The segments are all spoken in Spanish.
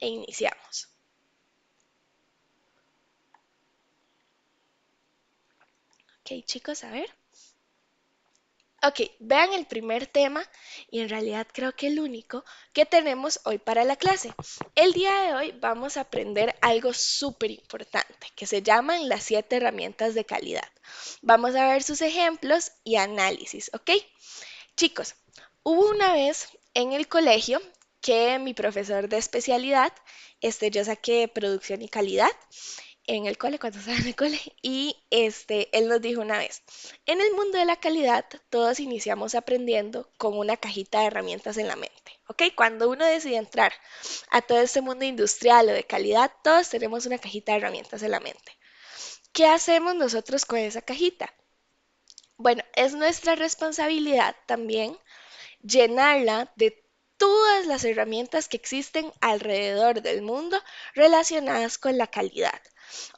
e iniciamos. Ok, chicos, a ver. Ok, vean el primer tema y en realidad creo que el único que tenemos hoy para la clase. El día de hoy vamos a aprender algo súper importante que se llaman las 7 herramientas de calidad. Vamos a ver sus ejemplos y análisis, ¿ok? Chicos, hubo una vez en el colegio que mi profesor de especialidad, yo saqué producción y calidad en el cole, cuando estaba en el cole, y él nos dijo una vez, en el mundo de la calidad todos iniciamos aprendiendo con una cajita de herramientas en la mente, ¿ok? Cuando uno decide entrar a todo este mundo industrial o de calidad, todos tenemos una cajita de herramientas en la mente. ¿Qué hacemos nosotros con esa cajita? Bueno, es nuestra responsabilidad también llenarla de todas las herramientas que existen alrededor del mundo relacionadas con la calidad.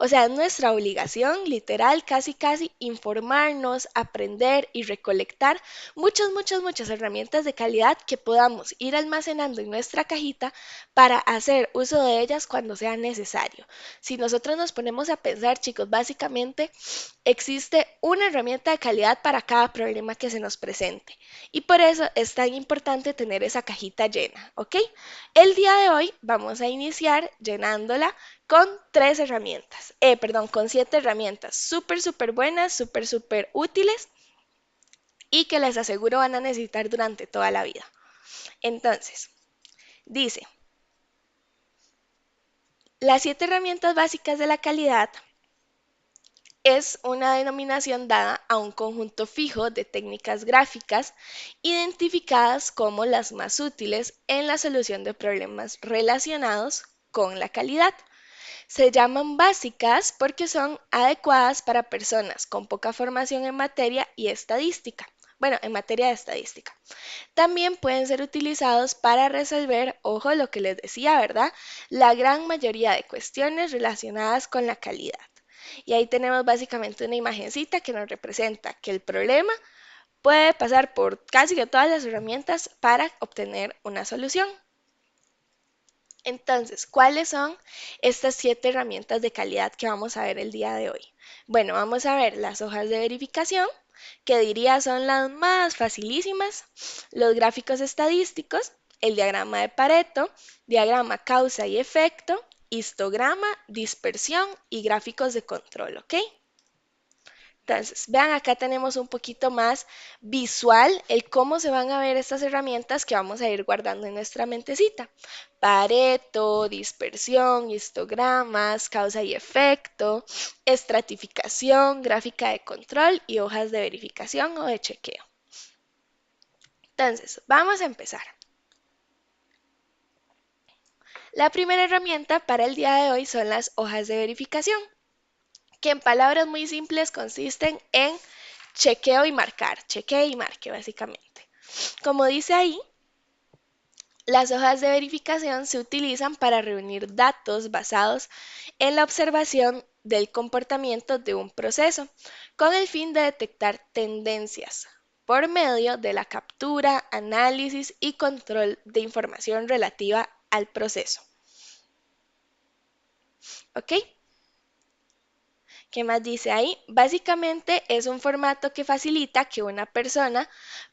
O sea, es nuestra obligación, literal, casi, casi, informarnos, aprender y recolectar muchas herramientas de calidad que podamos ir almacenando en nuestra cajita para hacer uso de ellas cuando sea necesario. Si nosotros nos ponemos a pensar, chicos, básicamente existe una herramienta de calidad para cada problema que se nos presente. Y por eso es tan importante tener esa cajita llena, ¿ok? El día de hoy vamos a iniciar llenándola con 3 herramientas, perdón, con 7 herramientas súper buenas, súper útiles y que les aseguro van a necesitar durante toda la vida. Entonces, dice, las 7 herramientas básicas de la calidad es una denominación dada a un conjunto fijo de técnicas gráficas identificadas como las más útiles en la solución de problemas relacionados con la calidad. Se llaman básicas porque son adecuadas para personas con poca formación en materia y estadística. Bueno, en materia de estadística. También pueden ser utilizados para resolver, ojo lo que les decía, ¿verdad? La gran mayoría de cuestiones relacionadas con la calidad. Y ahí tenemos básicamente una imagencita que nos representa que el problema puede pasar por casi que todas las herramientas para obtener una solución. Entonces, ¿cuáles son estas 7 herramientas de calidad que vamos a ver el día de hoy? Bueno, vamos a ver las hojas de verificación, que diría son las más facilísimas, los gráficos estadísticos, el diagrama de Pareto, diagrama causa y efecto, histograma, dispersión y gráficos de control, ¿ok? Entonces, vean, acá tenemos un poquito más visual el cómo se van a ver estas herramientas que vamos a ir guardando en nuestra mentecita. Pareto, dispersión, histogramas, causa y efecto, estratificación, gráfica de control y hojas de verificación o de chequeo. Entonces, vamos a empezar. La primera herramienta para el día de hoy son las hojas de verificación, que en palabras muy simples consisten en chequeo y marcar, chequee y marque básicamente. Como dice ahí, las hojas de verificación se utilizan para reunir datos basados en la observación del comportamiento de un proceso, con el fin de detectar tendencias por medio de la captura, análisis y control de información relativa al proceso. ¿Ok? ¿Qué más dice ahí? Básicamente es un formato que facilita que una persona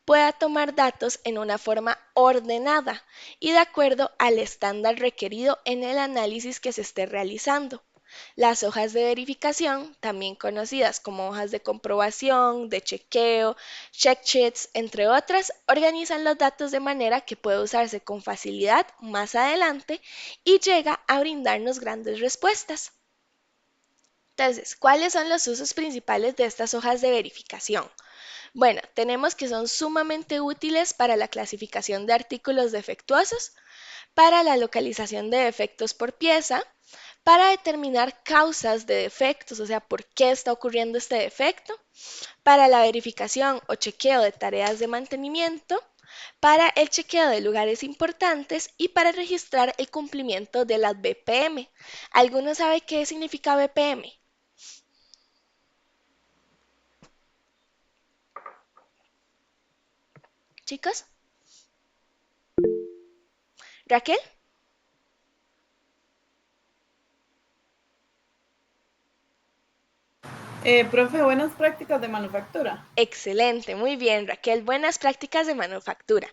pueda tomar datos en una forma ordenada y de acuerdo al estándar requerido en el análisis que se esté realizando. Las hojas de verificación, también conocidas como hojas de comprobación, de chequeo, check sheets, entre otras, organizan los datos de manera que puede usarse con facilidad más adelante y llega a brindarnos grandes respuestas. Entonces, ¿cuáles son los usos principales de estas hojas de verificación? Bueno, tenemos que son sumamente útiles para la clasificación de artículos defectuosos, para la localización de defectos por pieza, para determinar causas de defectos, o sea, por qué está ocurriendo este defecto, para la verificación o chequeo de tareas de mantenimiento, para el chequeo de lugares importantes y para registrar el cumplimiento de las BPM. ¿Alguno sabe qué significa BPM? Chicos, Raquel, Profe, buenas prácticas de manufactura. Excelente, muy bien, Raquel. Buenas prácticas de manufactura.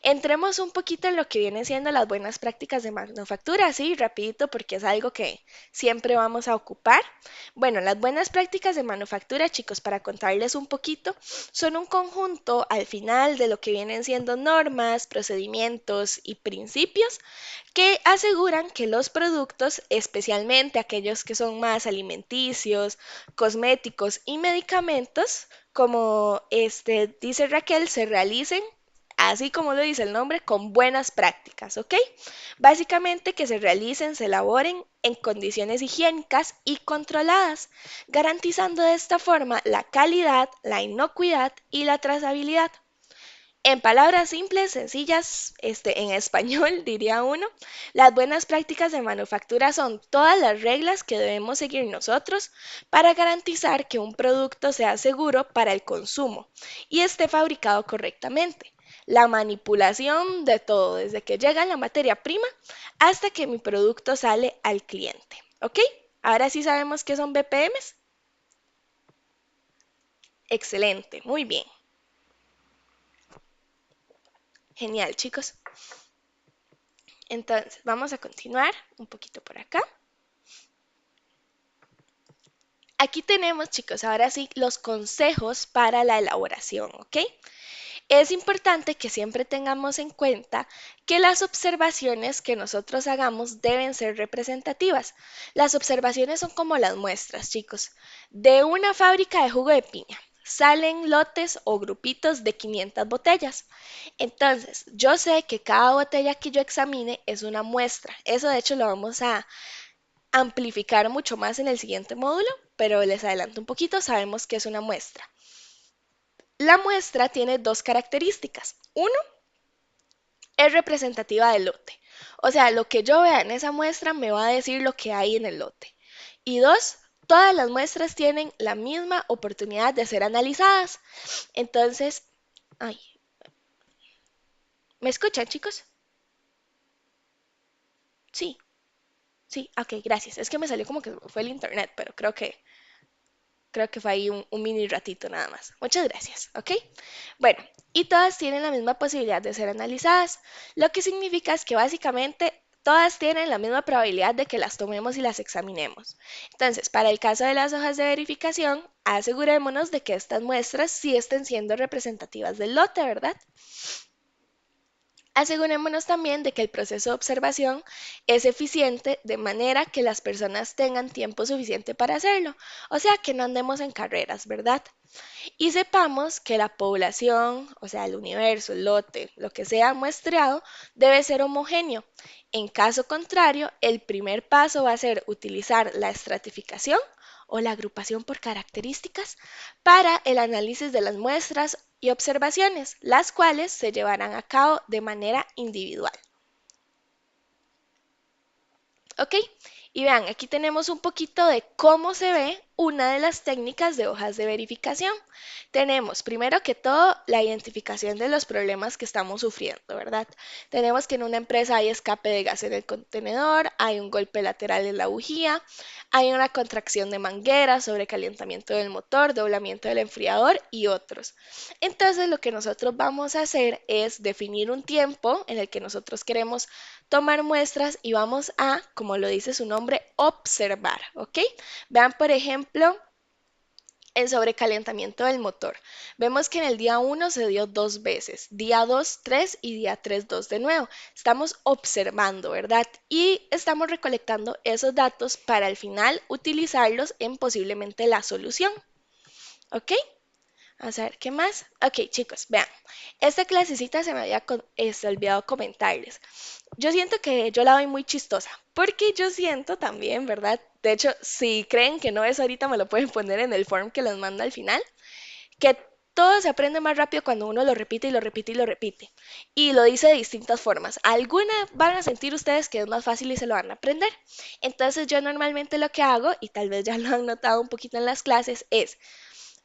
Entremos un poquito en lo que vienen siendo las buenas prácticas de manufactura, así rapidito, porque es algo que siempre vamos a ocupar. Bueno, las buenas prácticas de manufactura, chicos, para contarles un poquito, son un conjunto al final de lo que vienen siendo normas, procedimientos y principios que aseguran que los productos, especialmente aquellos que son más alimenticios, cosméticos y medicamentos, como dice Raquel, se realicen, así como lo dice el nombre, con buenas prácticas, ¿ok? Básicamente que se realicen, se elaboren en condiciones higiénicas y controladas, garantizando de esta forma la calidad, la inocuidad y la trazabilidad. En palabras simples, sencillas, en español diría uno, las buenas prácticas de manufactura son todas las reglas que debemos seguir nosotros para garantizar que un producto sea seguro para el consumo y esté fabricado correctamente. La manipulación de todo, desde que llega la materia prima hasta que mi producto sale al cliente. ¿Ok? Ahora sí sabemos qué son BPMs. Excelente, muy bien. Genial, chicos. Entonces, vamos a continuar un poquito por acá. Aquí tenemos, chicos, ahora sí, los consejos para la elaboración, ¿ok? Es importante que siempre tengamos en cuenta que las observaciones que nosotros hagamos deben ser representativas. Las observaciones son como las muestras, chicos. De una fábrica de jugo de piña salen lotes o grupitos de 500 botellas. Entonces, yo sé que cada botella que yo examine es una muestra. Eso de hecho lo vamos a amplificar mucho más en el siguiente módulo, pero les adelanto un poquito, sabemos que es una muestra. La muestra tiene dos características. Uno, es representativa del lote. O sea, lo que yo vea en esa muestra me va a decir lo que hay en el lote. Y dos, todas las muestras tienen la misma oportunidad de ser analizadas. Entonces, ay, ¿me escuchan, chicos? Sí, sí, ok, gracias. Es que me salió como que fue el internet, pero creo que fue ahí un mini ratito nada más. Muchas gracias, ¿ok? Bueno, y todas tienen la misma posibilidad de ser analizadas, lo que significa es que básicamente todas tienen la misma probabilidad de que las tomemos y las examinemos. Entonces, para el caso de las hojas de verificación, asegurémonos de que estas muestras sí estén siendo representativas del lote, ¿verdad? Asegurémonos también de que el proceso de observación es eficiente de manera que las personas tengan tiempo suficiente para hacerlo, o sea, que no andemos en carreras, ¿verdad? Y sepamos que la población, o sea, el universo, el lote, lo que sea muestreado, debe ser homogéneo. En caso contrario, el primer paso va a ser utilizar la estratificación o la agrupación por características para el análisis de las muestras y observaciones, las cuales se llevarán a cabo de manera individual. ¿Ok? Y vean, aquí tenemos un poquito de cómo se ve una de las técnicas de hojas de verificación. Tenemos, primero que todo, la identificación de los problemas que estamos sufriendo, ¿verdad? Tenemos que en una empresa hay escape de gas en el contenedor, hay un golpe lateral en la bujía, hay una contracción de manguera, sobrecalentamiento del motor, doblamiento del enfriador y otros. Entonces, lo que nosotros vamos a hacer es definir un tiempo en el que nosotros queremos tomar muestras y vamos a, como lo dice su nombre, observar, ¿ok? Vean, por ejemplo, el sobrecalentamiento del motor. Vemos que en el día 1 se dio dos veces, día 2 3 y día 3 2 de nuevo. Estamos observando, ¿verdad? Y estamos recolectando esos datos para al final utilizarlos en posiblemente la solución, ¿ok? Vamos a ver, ¿qué más? Ok, chicos, vean, esta clasecita se me había olvidado comentarles. Yo siento que yo la doy muy chistosa, porque yo siento también, ¿verdad? De hecho, si creen que no es ahorita, me lo pueden poner en el form que les mando al final, que todo se aprende más rápido cuando uno lo repite y lo repite y lo repite. Y lo dice de distintas formas. Alguna van a sentir ustedes que es más fácil y se lo van a aprender. Entonces yo normalmente lo que hago, y tal vez ya lo han notado un poquito en las clases, es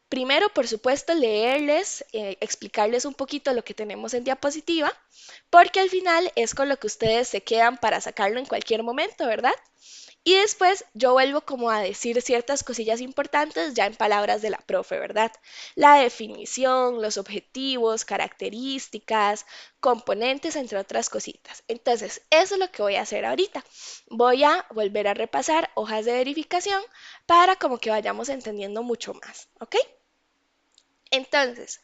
primero, por supuesto, leerles, explicarles un poquito lo que tenemos en diapositiva, porque al final es con lo que ustedes se quedan para sacarlo en cualquier momento, ¿verdad? Y después yo vuelvo como a decir ciertas cosillas importantes ya en palabras de la profe, ¿verdad? La definición, los objetivos, características, componentes, entre otras cositas. Entonces, eso es lo que voy a hacer ahorita. Voy a volver a repasar hojas de verificación para como que vayamos entendiendo mucho más, ¿ok? Entonces,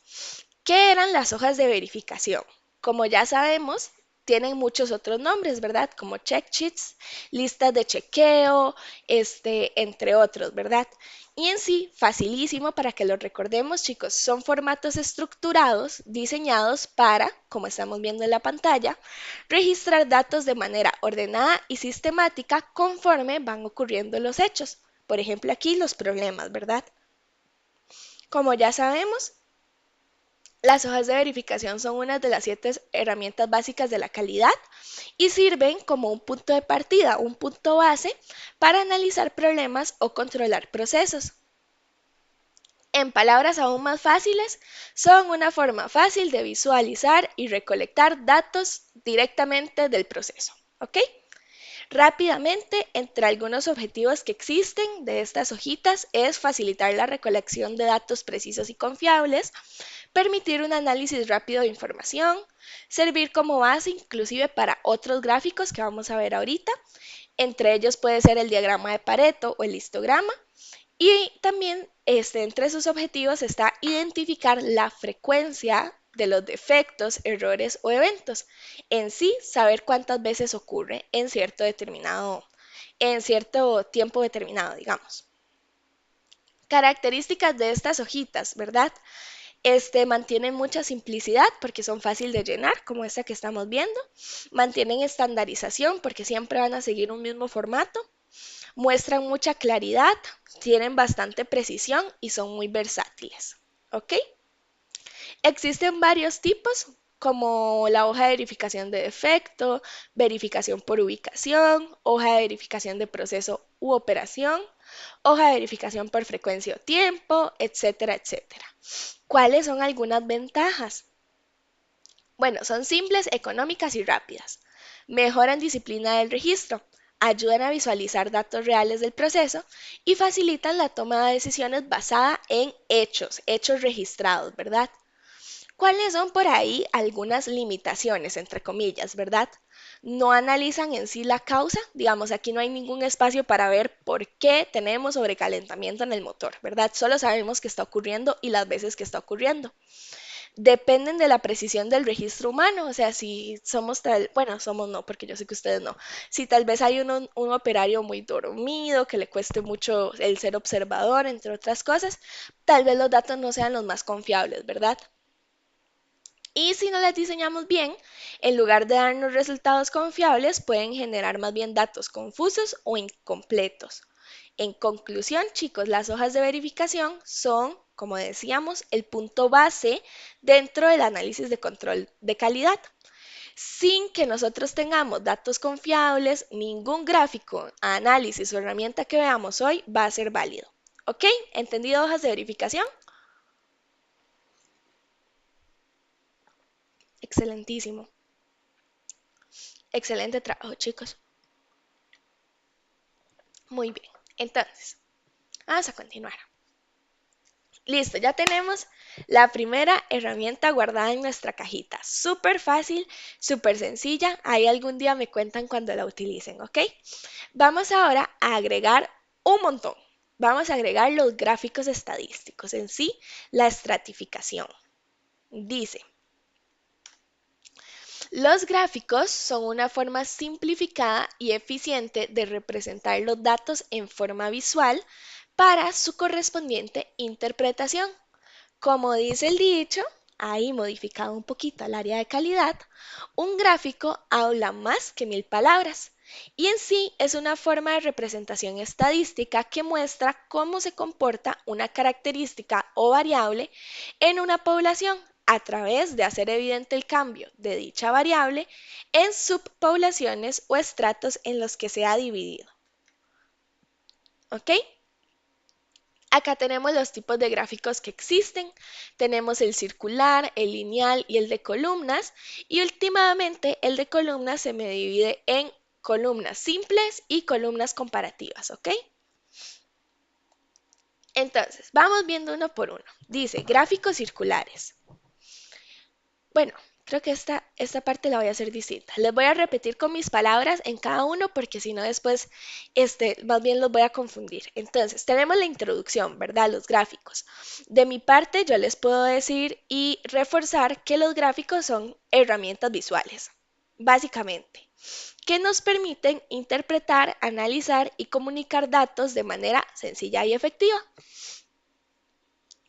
¿qué eran las hojas de verificación? Como ya sabemos, tienen muchos otros nombres, ¿verdad? Como check sheets, listas de chequeo, entre otros, ¿verdad? Y en sí, facilísimo para que lo recordemos, chicos, son formatos estructurados diseñados para, como estamos viendo en la pantalla, registrar datos de manera ordenada y sistemática conforme van ocurriendo los hechos. Por ejemplo, aquí los problemas, ¿verdad? Como ya sabemos, las hojas de verificación son una de las 7 herramientas básicas de la calidad y sirven como un punto de partida, un punto base para analizar problemas o controlar procesos. En palabras aún más fáciles, son una forma fácil de visualizar y recolectar datos directamente del proceso. ¿Ok? Rápidamente, entre algunos objetivos que existen de estas hojitas es facilitar la recolección de datos precisos y confiables, permitir un análisis rápido de información, servir como base inclusive para otros gráficos que vamos a ver ahorita. Entre ellos puede ser el diagrama de Pareto o el histograma. Y también entre sus objetivos está identificar la frecuencia de los defectos, errores o eventos. En sí, saber cuántas veces ocurre en cierto tiempo determinado, digamos. Características de estas hojitas, ¿verdad? Mantienen mucha simplicidad porque son fáciles de llenar, como esta que estamos viendo. Mantienen estandarización porque siempre van a seguir un mismo formato. Muestran mucha claridad, tienen bastante precisión y son muy versátiles. ¿Ok? Existen varios tipos, como la hoja de verificación de defecto, verificación por ubicación, hoja de verificación de proceso u operación, hoja de verificación por frecuencia o tiempo, etcétera, etcétera. ¿Cuáles son algunas ventajas? Bueno, son simples, económicas y rápidas. Mejoran disciplina del registro, ayudan a visualizar datos reales del proceso y facilitan la toma de decisiones basada en hechos registrados, ¿verdad? ¿Cuáles son por ahí algunas limitaciones, entre comillas, verdad? No analizan en sí la causa, digamos, aquí no hay ningún espacio para ver por qué tenemos sobrecalentamiento en el motor, ¿verdad? Solo sabemos que está ocurriendo y las veces que está ocurriendo. Dependen de la precisión del registro humano, o sea, si somos bueno, somos no, porque yo sé que ustedes no, si tal vez hay un operario muy dormido, que le cueste mucho el ser observador, entre otras cosas, tal vez los datos no sean los más confiables, ¿verdad? Y si no las diseñamos bien, en lugar de darnos resultados confiables, pueden generar más bien datos confusos o incompletos. En conclusión, chicos, las hojas de verificación son, como decíamos, el punto base dentro del análisis de control de calidad. Sin que nosotros tengamos datos confiables, ningún gráfico, análisis o herramienta que veamos hoy va a ser válido. ¿Ok? ¿Entendido hojas de verificación? Excelentísimo. Excelente trabajo, chicos. Muy bien. Entonces, vamos a continuar. Listo, ya tenemos la primera herramienta guardada en nuestra cajita. Súper fácil, súper sencilla. Ahí algún día me cuentan cuando la utilicen, ¿ok? Vamos ahora a agregar un montón. Vamos a agregar los gráficos estadísticos, en sí, la estratificación. Dice, los gráficos son una forma simplificada y eficiente de representar los datos en forma visual para su correspondiente interpretación. Como dice el dicho, ahí modificado un poquito al área de calidad, un gráfico habla más que 1000 palabras y en sí es una forma de representación estadística que muestra cómo se comporta una característica o variable en una población a través de hacer evidente el cambio de dicha variable en subpoblaciones o estratos en los que se ha dividido. ¿Ok? Acá tenemos los tipos de gráficos que existen. Tenemos el circular, el lineal y el de columnas. Y últimamente el de columnas se me divide en columnas simples y columnas comparativas, ¿ok? Entonces, vamos viendo uno por uno. Dice gráficos circulares. Bueno, creo que esta parte la voy a hacer distinta. Les voy a repetir con mis palabras en cada uno porque si no después, más bien los voy a confundir. Entonces, tenemos la introducción, ¿verdad? Los gráficos. De mi parte, yo les puedo decir y reforzar que los gráficos son herramientas visuales, básicamente, que nos permiten interpretar, analizar y comunicar datos de manera sencilla y efectiva.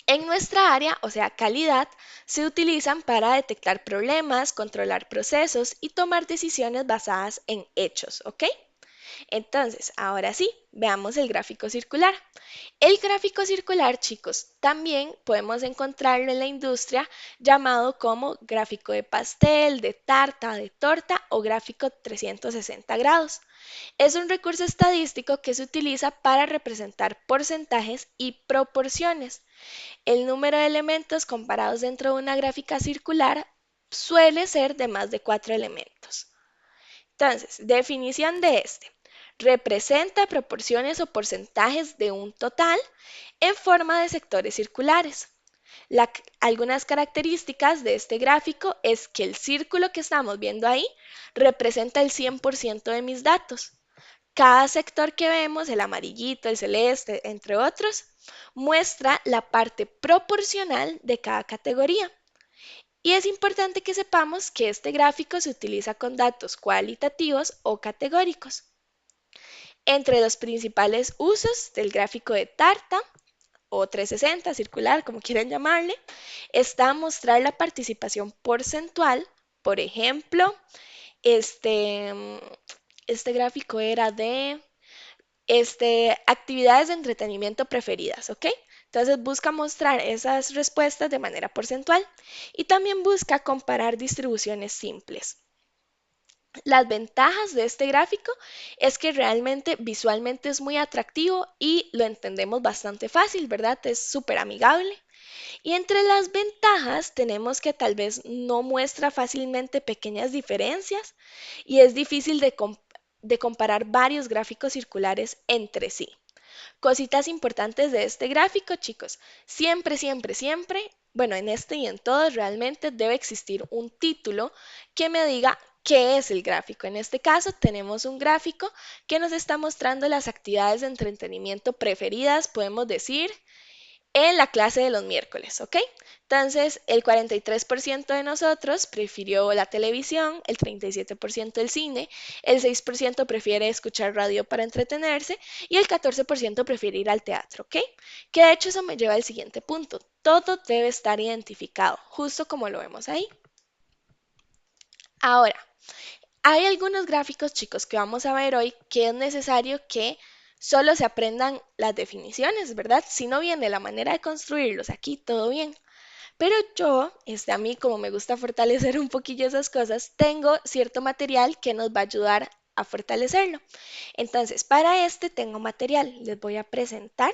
En nuestra área, o sea, calidad, se utilizan para detectar problemas, controlar procesos y tomar decisiones basadas en hechos, ¿ok? Entonces, ahora sí, veamos el gráfico circular. El gráfico circular, chicos, también podemos encontrarlo en la industria llamado como gráfico de pastel, de tarta, de torta o gráfico 360 grados. Es un recurso estadístico que se utiliza para representar porcentajes y proporciones. El número de elementos comparados dentro de una gráfica circular suele ser de más de 4 elementos. Entonces, definición de este. Representa proporciones o porcentajes de un total en forma de sectores circulares. Algunas características de este gráfico es que el círculo que estamos viendo ahí representa el 100% de mis datos. Cada sector que vemos, el amarillito, el celeste, entre otros, muestra la parte proporcional de cada categoría. Y es importante que sepamos que este gráfico se utiliza con datos cualitativos o categóricos. Entre los principales usos del gráfico de tarta o 360, circular, como quieran llamarle, está mostrar la participación porcentual. Por ejemplo, este, este gráfico era de actividades de entretenimiento preferidas, ¿ok? Entonces busca mostrar esas respuestas de manera porcentual y también busca comparar distribuciones simples. Las ventajas de este gráfico es que realmente visualmente es muy atractivo y lo entendemos bastante fácil, ¿verdad? Es súper amigable. Y entre las ventajas tenemos que tal vez no muestra fácilmente pequeñas diferencias y es difícil de comparar varios gráficos circulares entre sí. Cositas importantes de este gráfico, chicos. Siempre, siempre, siempre, bueno, en este y en todos realmente debe existir un título que me diga qué es el gráfico. En este caso tenemos un gráfico que nos está mostrando las actividades de entretenimiento preferidas, podemos decir, en la clase de los miércoles, ¿ok? Entonces, el 43% de nosotros prefirió la televisión, el 37% el cine, el 6% prefiere escuchar radio para entretenerse y el 14% prefiere ir al teatro, ¿ok? Que de hecho eso me lleva al siguiente punto. Todo debe estar identificado, justo como lo vemos ahí. Ahora, hay algunos gráficos, chicos, que vamos a ver hoy que es necesario que solo se aprendan las definiciones, ¿verdad? Si no viene la manera de construirlos aquí, todo bien. Pero yo, a mí como me gusta fortalecer un poquillo esas cosas, tengo cierto material que nos va a ayudar a fortalecerlo. Entonces, para este tengo material. Les voy a presentar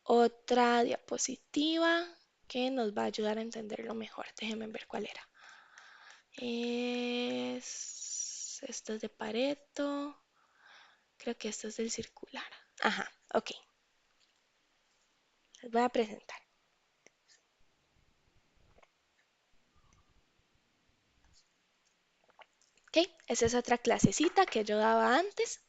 otra diapositiva que nos va a ayudar a entenderlo mejor. Déjenme ver cuál era. Esto es de Pareto. Creo que esto es del circular. Ajá, ok. Les voy a presentar. Ok, esa es otra clasecita que yo daba antes.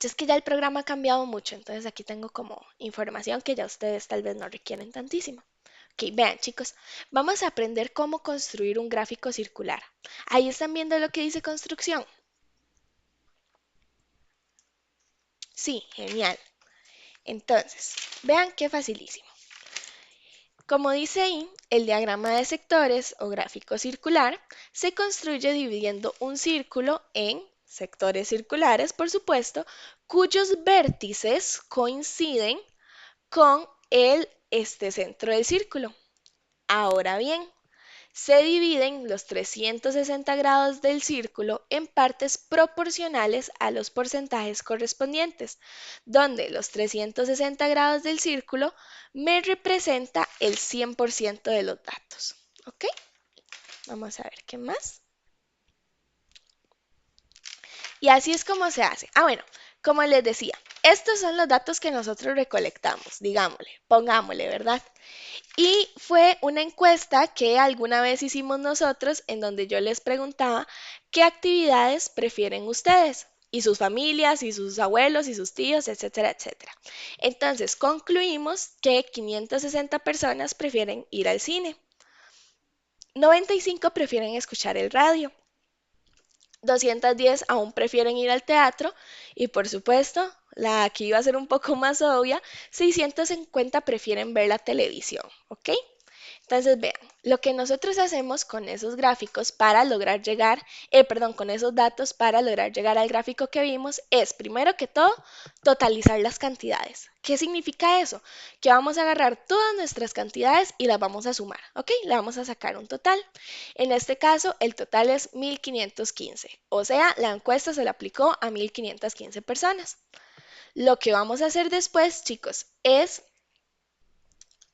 Es que ya el programa ha cambiado mucho, entonces aquí tengo como información que ya ustedes tal vez no requieren tantísimo. Ok, vean chicos, vamos a aprender cómo construir un gráfico circular. Ahí están viendo lo que dice construcción. Sí, genial. Entonces, vean qué facilísimo. Como dice ahí, el diagrama de sectores o gráfico circular se construye dividiendo un círculo en sectores circulares, por supuesto, cuyos vértices coinciden con el centro del círculo. Ahora bien, se dividen los 360 grados del círculo en partes proporcionales a los porcentajes correspondientes, donde los 360 grados del círculo me representa el 100% de los datos. ¿Ok? Vamos a ver qué más. Y así es como se hace. Ah, bueno, como les decía, estos son los datos que nosotros recolectamos, digámosle, pongámosle, ¿verdad? Y fue una encuesta que alguna vez hicimos nosotros en donde yo les preguntaba qué actividades prefieren ustedes y sus familias y sus abuelos y sus tíos, etcétera, etcétera. Entonces concluimos que 560 personas prefieren ir al cine, 95 prefieren escuchar el radio, 210 aún prefieren ir al teatro y por supuesto, la que iba a ser un poco más obvia, 650 prefieren ver la televisión, ¿ok? Entonces, vean, lo que nosotros hacemos con esos gráficos para lograr llegar, perdón, con esos datos para lograr llegar al gráfico que vimos es, primero que todo, totalizar las cantidades. ¿Qué significa eso? Que vamos a agarrar todas nuestras cantidades y las vamos a sumar, ¿ok? Le vamos a sacar un total. En este caso, el total es 1515, o sea, la encuesta se le aplicó a 1515 personas. Lo que vamos a hacer después, chicos, es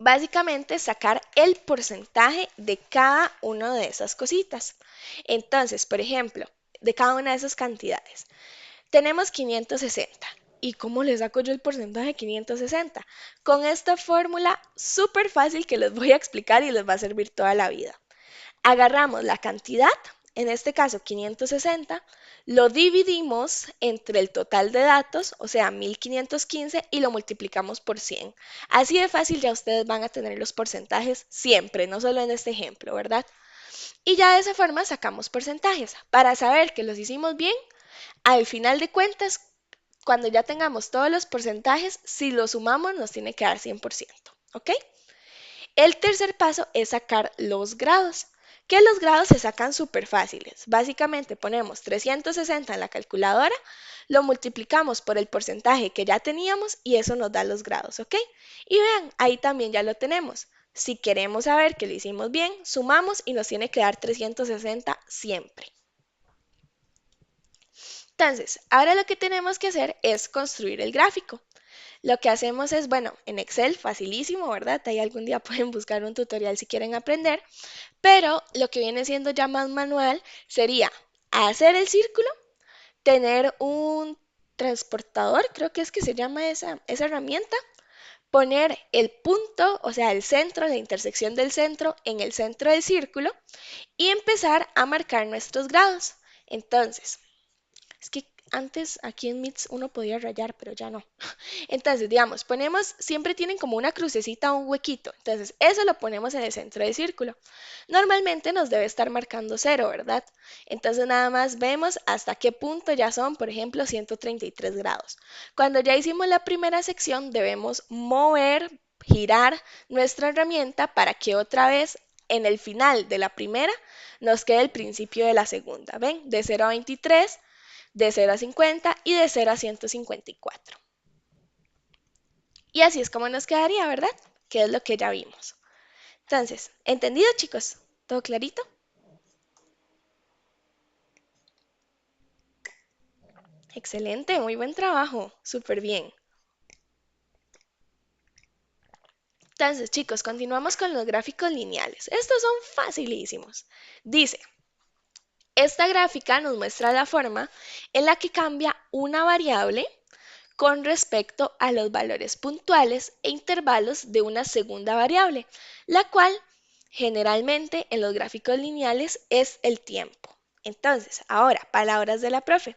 básicamente sacar el porcentaje de cada una de esas cositas. Entonces, por ejemplo, de cada una de esas cantidades, tenemos 560. ¿Y cómo le saco yo el porcentaje de 560? Con esta fórmula súper fácil que les voy a explicar y les va a servir toda la vida. Agarramos la cantidad, en este caso 560, lo dividimos entre el total de datos, o sea, 1515, y lo multiplicamos por 100. Así de fácil ya ustedes van a tener los porcentajes siempre, no solo en este ejemplo, ¿verdad? Y ya de esa forma sacamos porcentajes. Para saber que los hicimos bien, al final de cuentas, cuando ya tengamos todos los porcentajes, si los sumamos nos tiene que dar 100%, ¿ok? El tercer paso es sacar los grados, que los grados se sacan súper fáciles. Básicamente ponemos 360 en la calculadora, lo multiplicamos por el porcentaje que ya teníamos y eso nos da los grados, ¿ok? Y vean, ahí también ya lo tenemos. Si queremos saber que lo hicimos bien, sumamos y nos tiene que dar 360 siempre. Entonces, ahora lo que tenemos que hacer es construir el gráfico. Lo que hacemos es, bueno, en Excel, facilísimo, ¿verdad? Ahí algún día pueden buscar un tutorial si quieren aprender, pero lo que viene siendo ya más manual sería hacer el círculo, tener un transportador, creo que es que se llama esa herramienta, poner el punto, o sea, el centro, la intersección del centro en el centro del círculo y empezar a marcar nuestros grados. Entonces, es que antes aquí en Meets uno podía rayar, pero ya no. Entonces, digamos, ponemos, siempre tienen como una crucecita o un huequito. Entonces, eso lo ponemos en el centro del círculo. Normalmente nos debe estar marcando 0, ¿verdad? Entonces, nada más vemos hasta qué punto ya son, por ejemplo, 133 grados. Cuando ya hicimos la primera sección, debemos mover, girar nuestra herramienta para que otra vez en el final de la primera nos quede el principio de la segunda. ¿Ven? De 0 a 23, de 0 a 50 y de 0 a 154. Y así es como nos quedaría, ¿verdad? Que es lo que ya vimos. Entonces, ¿entendido, chicos? ¿Todo clarito? Excelente, muy buen trabajo, súper bien. Entonces, chicos, continuamos con los gráficos lineales. Estos son facilísimos. Dice, esta gráfica nos muestra la forma en la que cambia una variable con respecto a los valores puntuales e intervalos de una segunda variable, la cual generalmente en los gráficos lineales es el tiempo. Entonces, ahora, palabras de la profe.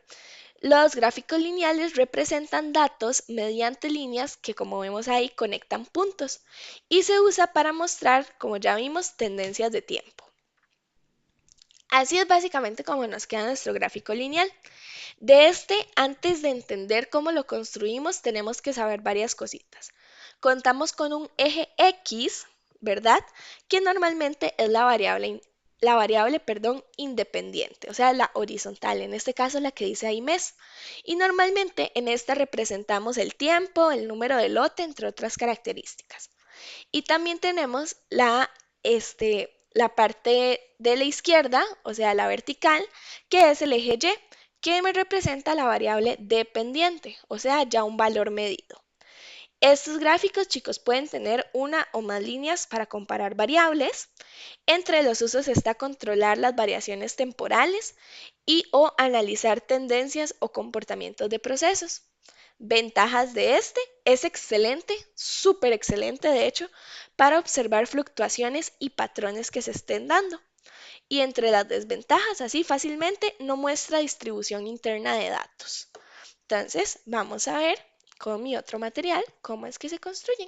Los gráficos lineales representan datos mediante líneas que, como vemos ahí, conectan puntos y se usa para mostrar, como ya vimos, tendencias de tiempo. Así es básicamente como nos queda nuestro gráfico lineal. De este, antes de entender cómo lo construimos, tenemos que saber varias cositas. Contamos con un eje X, ¿verdad? Que normalmente es la variable, independiente, o sea, la horizontal, en este caso la que dice ahí mes. Y normalmente en esta representamos el tiempo, el número de lote, entre otras características. Y también tenemos la parte de la izquierda, o sea, la vertical, que es el eje Y, que me representa la variable dependiente, o sea, ya un valor medido. Estos gráficos, chicos, pueden tener una o más líneas para comparar variables. Entre los usos está controlar las variaciones temporales y o analizar tendencias o comportamientos de procesos. Ventajas de este: es excelente, súper excelente de hecho, para observar fluctuaciones y patrones que se estén dando. Y entre las desventajas, así fácilmente no muestra distribución interna de datos. Entonces, vamos a ver con mi otro material cómo es que se construyen.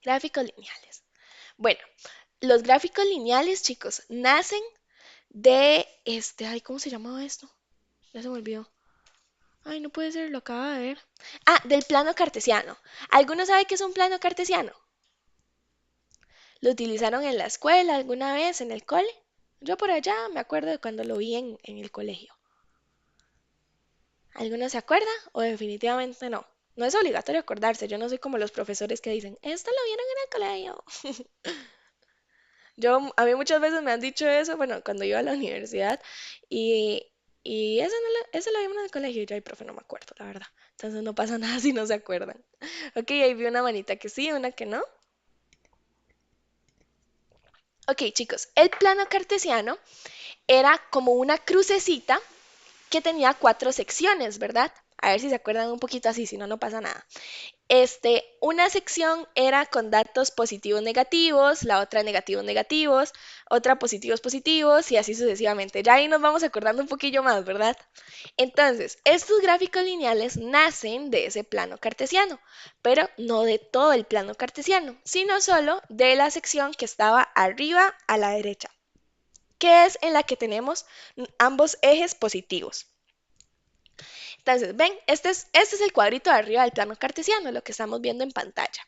Gráficos lineales. Bueno, los gráficos lineales, chicos, nacen de ay, ¿cómo se llamaba esto? Ya se me olvidó. Ay, no puede ser, lo acaba de ver. Ah, del plano cartesiano. ¿Alguno sabe qué es un plano cartesiano? ¿Lo utilizaron en la escuela alguna vez, en el cole? Yo por allá me acuerdo de cuando lo vi en el colegio. ¿Alguno se acuerda o definitivamente no? No es obligatorio acordarse, yo no soy como los profesores que dicen, esto lo vieron en el colegio. A mí muchas veces me han dicho eso, bueno, cuando iba a la universidad y, y eso lo vimos en el colegio y yo, ay, profe, no me acuerdo, la verdad. Entonces no pasa nada si no se acuerdan. Ok, ahí vi una manita que sí, una que no. Ok, chicos, el plano cartesiano era como una crucecita que tenía 4 secciones, ¿verdad? A ver si se acuerdan un poquito así, si no, no pasa nada. Una sección era con datos positivos negativos, la otra negativos negativos, otra positivos positivos y así sucesivamente. Ya ahí nos vamos acordando un poquillo más, ¿verdad? Entonces, estos gráficos lineales nacen de ese plano cartesiano, pero no de todo el plano cartesiano, sino solo de la sección que estaba arriba a la derecha, que es en la que tenemos ambos ejes positivos. Entonces, ven, este es el cuadrito de arriba del plano cartesiano, lo que estamos viendo en pantalla.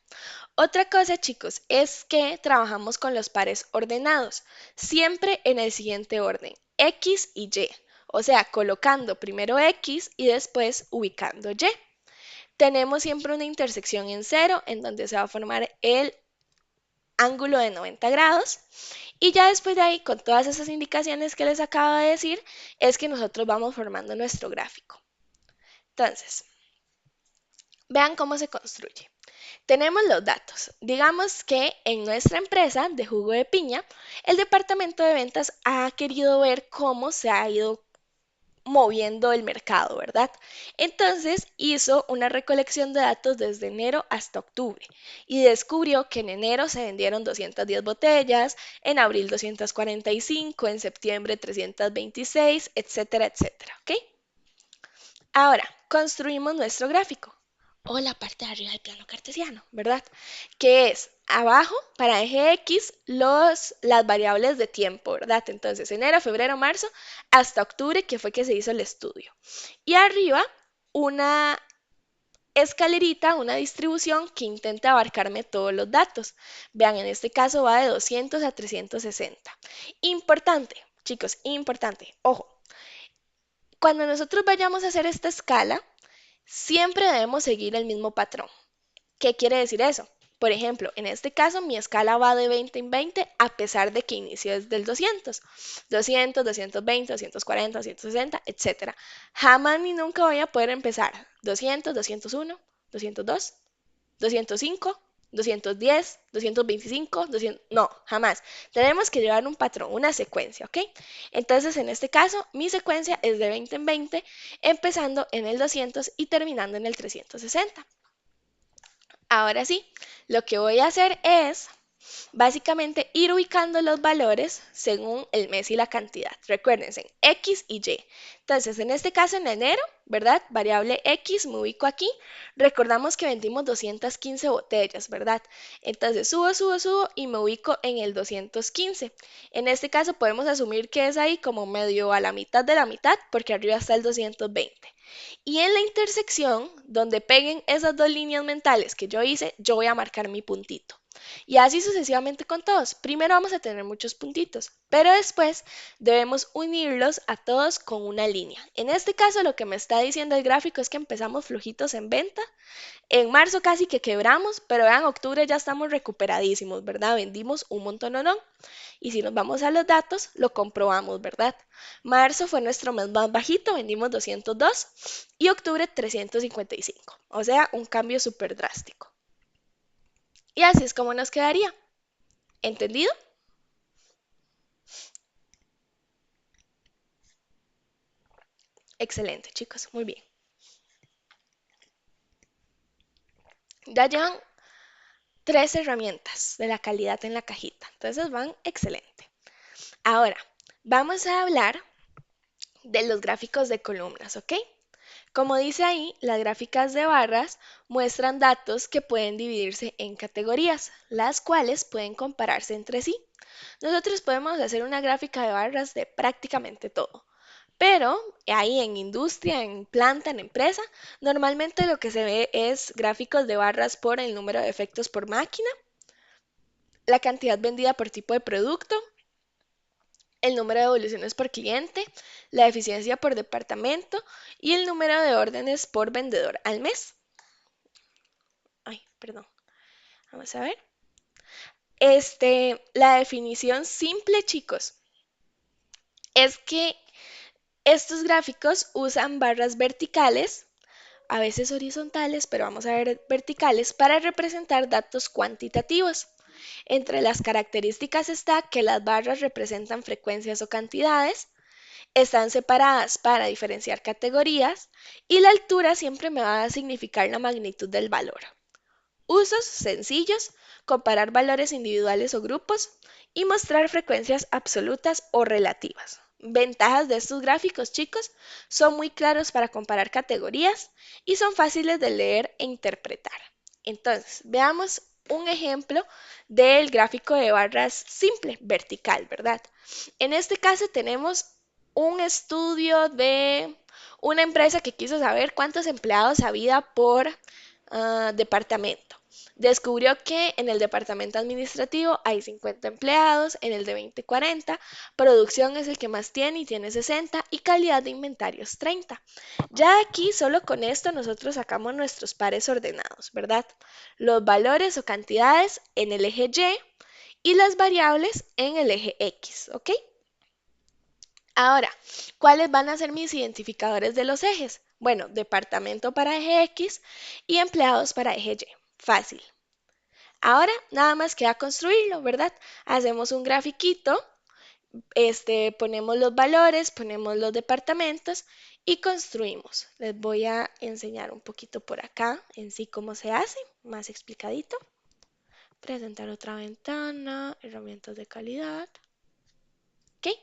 Otra cosa, chicos, es que trabajamos con los pares ordenados, siempre en el siguiente orden, X y Y, o sea, colocando primero X y después ubicando Y. Tenemos siempre una intersección en cero, en donde se va a formar el ángulo de 90 grados, y ya después de ahí, con todas esas indicaciones que les acabo de decir, es que nosotros vamos formando nuestro gráfico. Entonces, vean cómo se construye. Tenemos los datos. Digamos que en nuestra empresa de jugo de piña, el departamento de ventas ha querido ver cómo se ha ido moviendo el mercado, ¿verdad? Entonces hizo una recolección de datos desde enero hasta octubre y descubrió que en enero se vendieron 210 botellas, en abril 245, en septiembre 326, etcétera, etcétera, ¿ok? Ahora, construimos nuestro gráfico o la parte de arriba del plano cartesiano, ¿verdad? Que es abajo, para eje X, las variables de tiempo, ¿verdad? Entonces, enero, febrero, marzo, hasta octubre, que fue que se hizo el estudio. Y arriba, una escalerita, una distribución que intenta abarcarme todos los datos. Vean, en este caso va de 200 a 360. Importante, chicos, importante, ojo. Cuando nosotros vayamos a hacer esta escala, siempre debemos seguir el mismo patrón. ¿Qué quiere decir eso? Por ejemplo, en este caso mi escala va de 20 en 20 a pesar de que inició desde el 200. 200, 220, 240, 260, etc. Jamás ni nunca voy a poder empezar 200, 201, 202, 205, 210, 225, 200... No, jamás. Tenemos que llevar un patrón, una secuencia, ¿ok? Entonces, en este caso, mi secuencia es de 20 en 20, empezando en el 200 y terminando en el 360. Ahora sí, lo que voy a hacer es básicamente ir ubicando los valores según el mes y la cantidad. Recuérdense, X y Y. Entonces, en este caso, en enero, ¿verdad? Variable X, me ubico aquí. Recordamos que vendimos 215 botellas, ¿verdad? Entonces, subo, subo, subo y me ubico en el 215. En este caso, podemos asumir que es ahí como medio a la mitad de la mitad, porque arriba está el 220. Y en la intersección, donde peguen esas dos líneas mentales que yo hice, yo voy a marcar mi puntito. Y así sucesivamente con todos. Primero vamos a tener muchos puntitos, pero después debemos unirlos a todos con una línea. En este caso lo que me está diciendo el gráfico es que empezamos flojitos en venta. En marzo casi que quebramos, pero en octubre ya estamos recuperadísimos, ¿verdad? Vendimos un montón o no. Y si nos vamos a los datos, lo comprobamos, ¿verdad? Marzo fue nuestro mes más bajito, vendimos 202 y octubre 355. O sea, un cambio súper drástico. Y así es como nos quedaría. ¿Entendido? Excelente, chicos, muy bien. Ya llevan 3 herramientas de la calidad en la cajita, entonces van excelente. Ahora, vamos a hablar de los gráficos de columnas, ¿ok? Como dice ahí, las gráficas de barras muestran datos que pueden dividirse en categorías, las cuales pueden compararse entre sí. Nosotros podemos hacer una gráfica de barras de prácticamente todo, pero ahí en industria, en planta, en empresa, normalmente lo que se ve es gráficos de barras por el número de efectos por máquina, la cantidad vendida por tipo de producto, el número de evoluciones por cliente, la eficiencia por departamento y el número de órdenes por vendedor al mes. Ay, perdón. Vamos a ver. La definición simple, chicos, es que estos gráficos usan barras verticales, a veces horizontales, pero vamos a ver verticales, para representar datos cuantitativos. Entre las características está que las barras representan frecuencias o cantidades, están separadas para diferenciar categorías y la altura siempre me va a significar la magnitud del valor. Usos sencillos, comparar valores individuales o grupos y mostrar frecuencias absolutas o relativas. Ventajas de estos gráficos, chicos, son muy claros para comparar categorías y son fáciles de leer e interpretar. Entonces, veamos un ejemplo del gráfico de barras simple, vertical, ¿verdad? En este caso tenemos un estudio de una empresa que quiso saber cuántos empleados había por departamento. Descubrió que en el departamento administrativo hay 50 empleados, en el de 20-40, producción es el que más tiene y tiene 60 y calidad de inventarios 30. Ya aquí solo con esto nosotros sacamos nuestros pares ordenados, ¿verdad? Los valores o cantidades en el eje Y las variables en el eje X, ¿ok? Ahora, ¿cuáles van a ser mis identificadores de los ejes? Bueno, departamento para eje X y empleados para eje Y. Fácil. Ahora nada más queda construirlo, ¿verdad? Hacemos un grafiquito, ponemos los valores, ponemos los departamentos y construimos. Les voy a enseñar un poquito por acá en sí cómo se hace, más explicadito. Presentar otra ventana, herramientas de calidad. ¿Ok?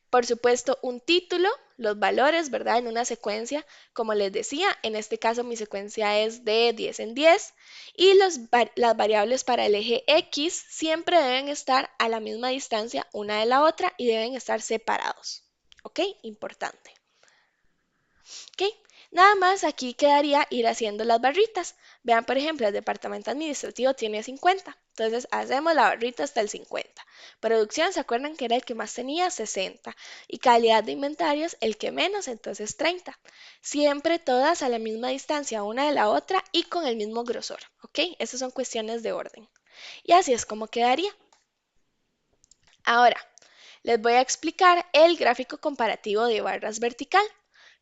Por supuesto, un título, los valores, ¿verdad? En una secuencia, como les decía, en este caso mi secuencia es de 10 en 10 y las variables para el eje X siempre deben estar a la misma distancia una de la otra y deben estar separados. ¿Ok? Importante. ¿Ok? Nada más aquí quedaría ir haciendo las barritas. Vean, por ejemplo, el departamento administrativo tiene 50. Entonces hacemos la barrita hasta el 50. Producción, ¿se acuerdan que era el que más tenía? 60. Y calidad de inventarios, el que menos, entonces 30. Siempre todas a la misma distancia una de la otra y con el mismo grosor. ¿Ok? Esas son cuestiones de orden. Y así es como quedaría. Ahora, les voy a explicar el gráfico comparativo de barras vertical.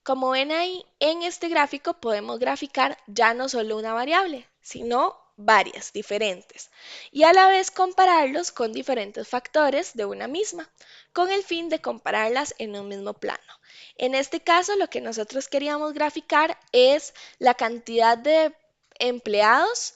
Como ven ahí, en este gráfico podemos graficar ya no solo una variable, sino varias diferentes y a la vez compararlos con diferentes factores de una misma, con el fin de compararlas en un mismo plano. En este caso, lo que nosotros queríamos graficar es la cantidad de empleados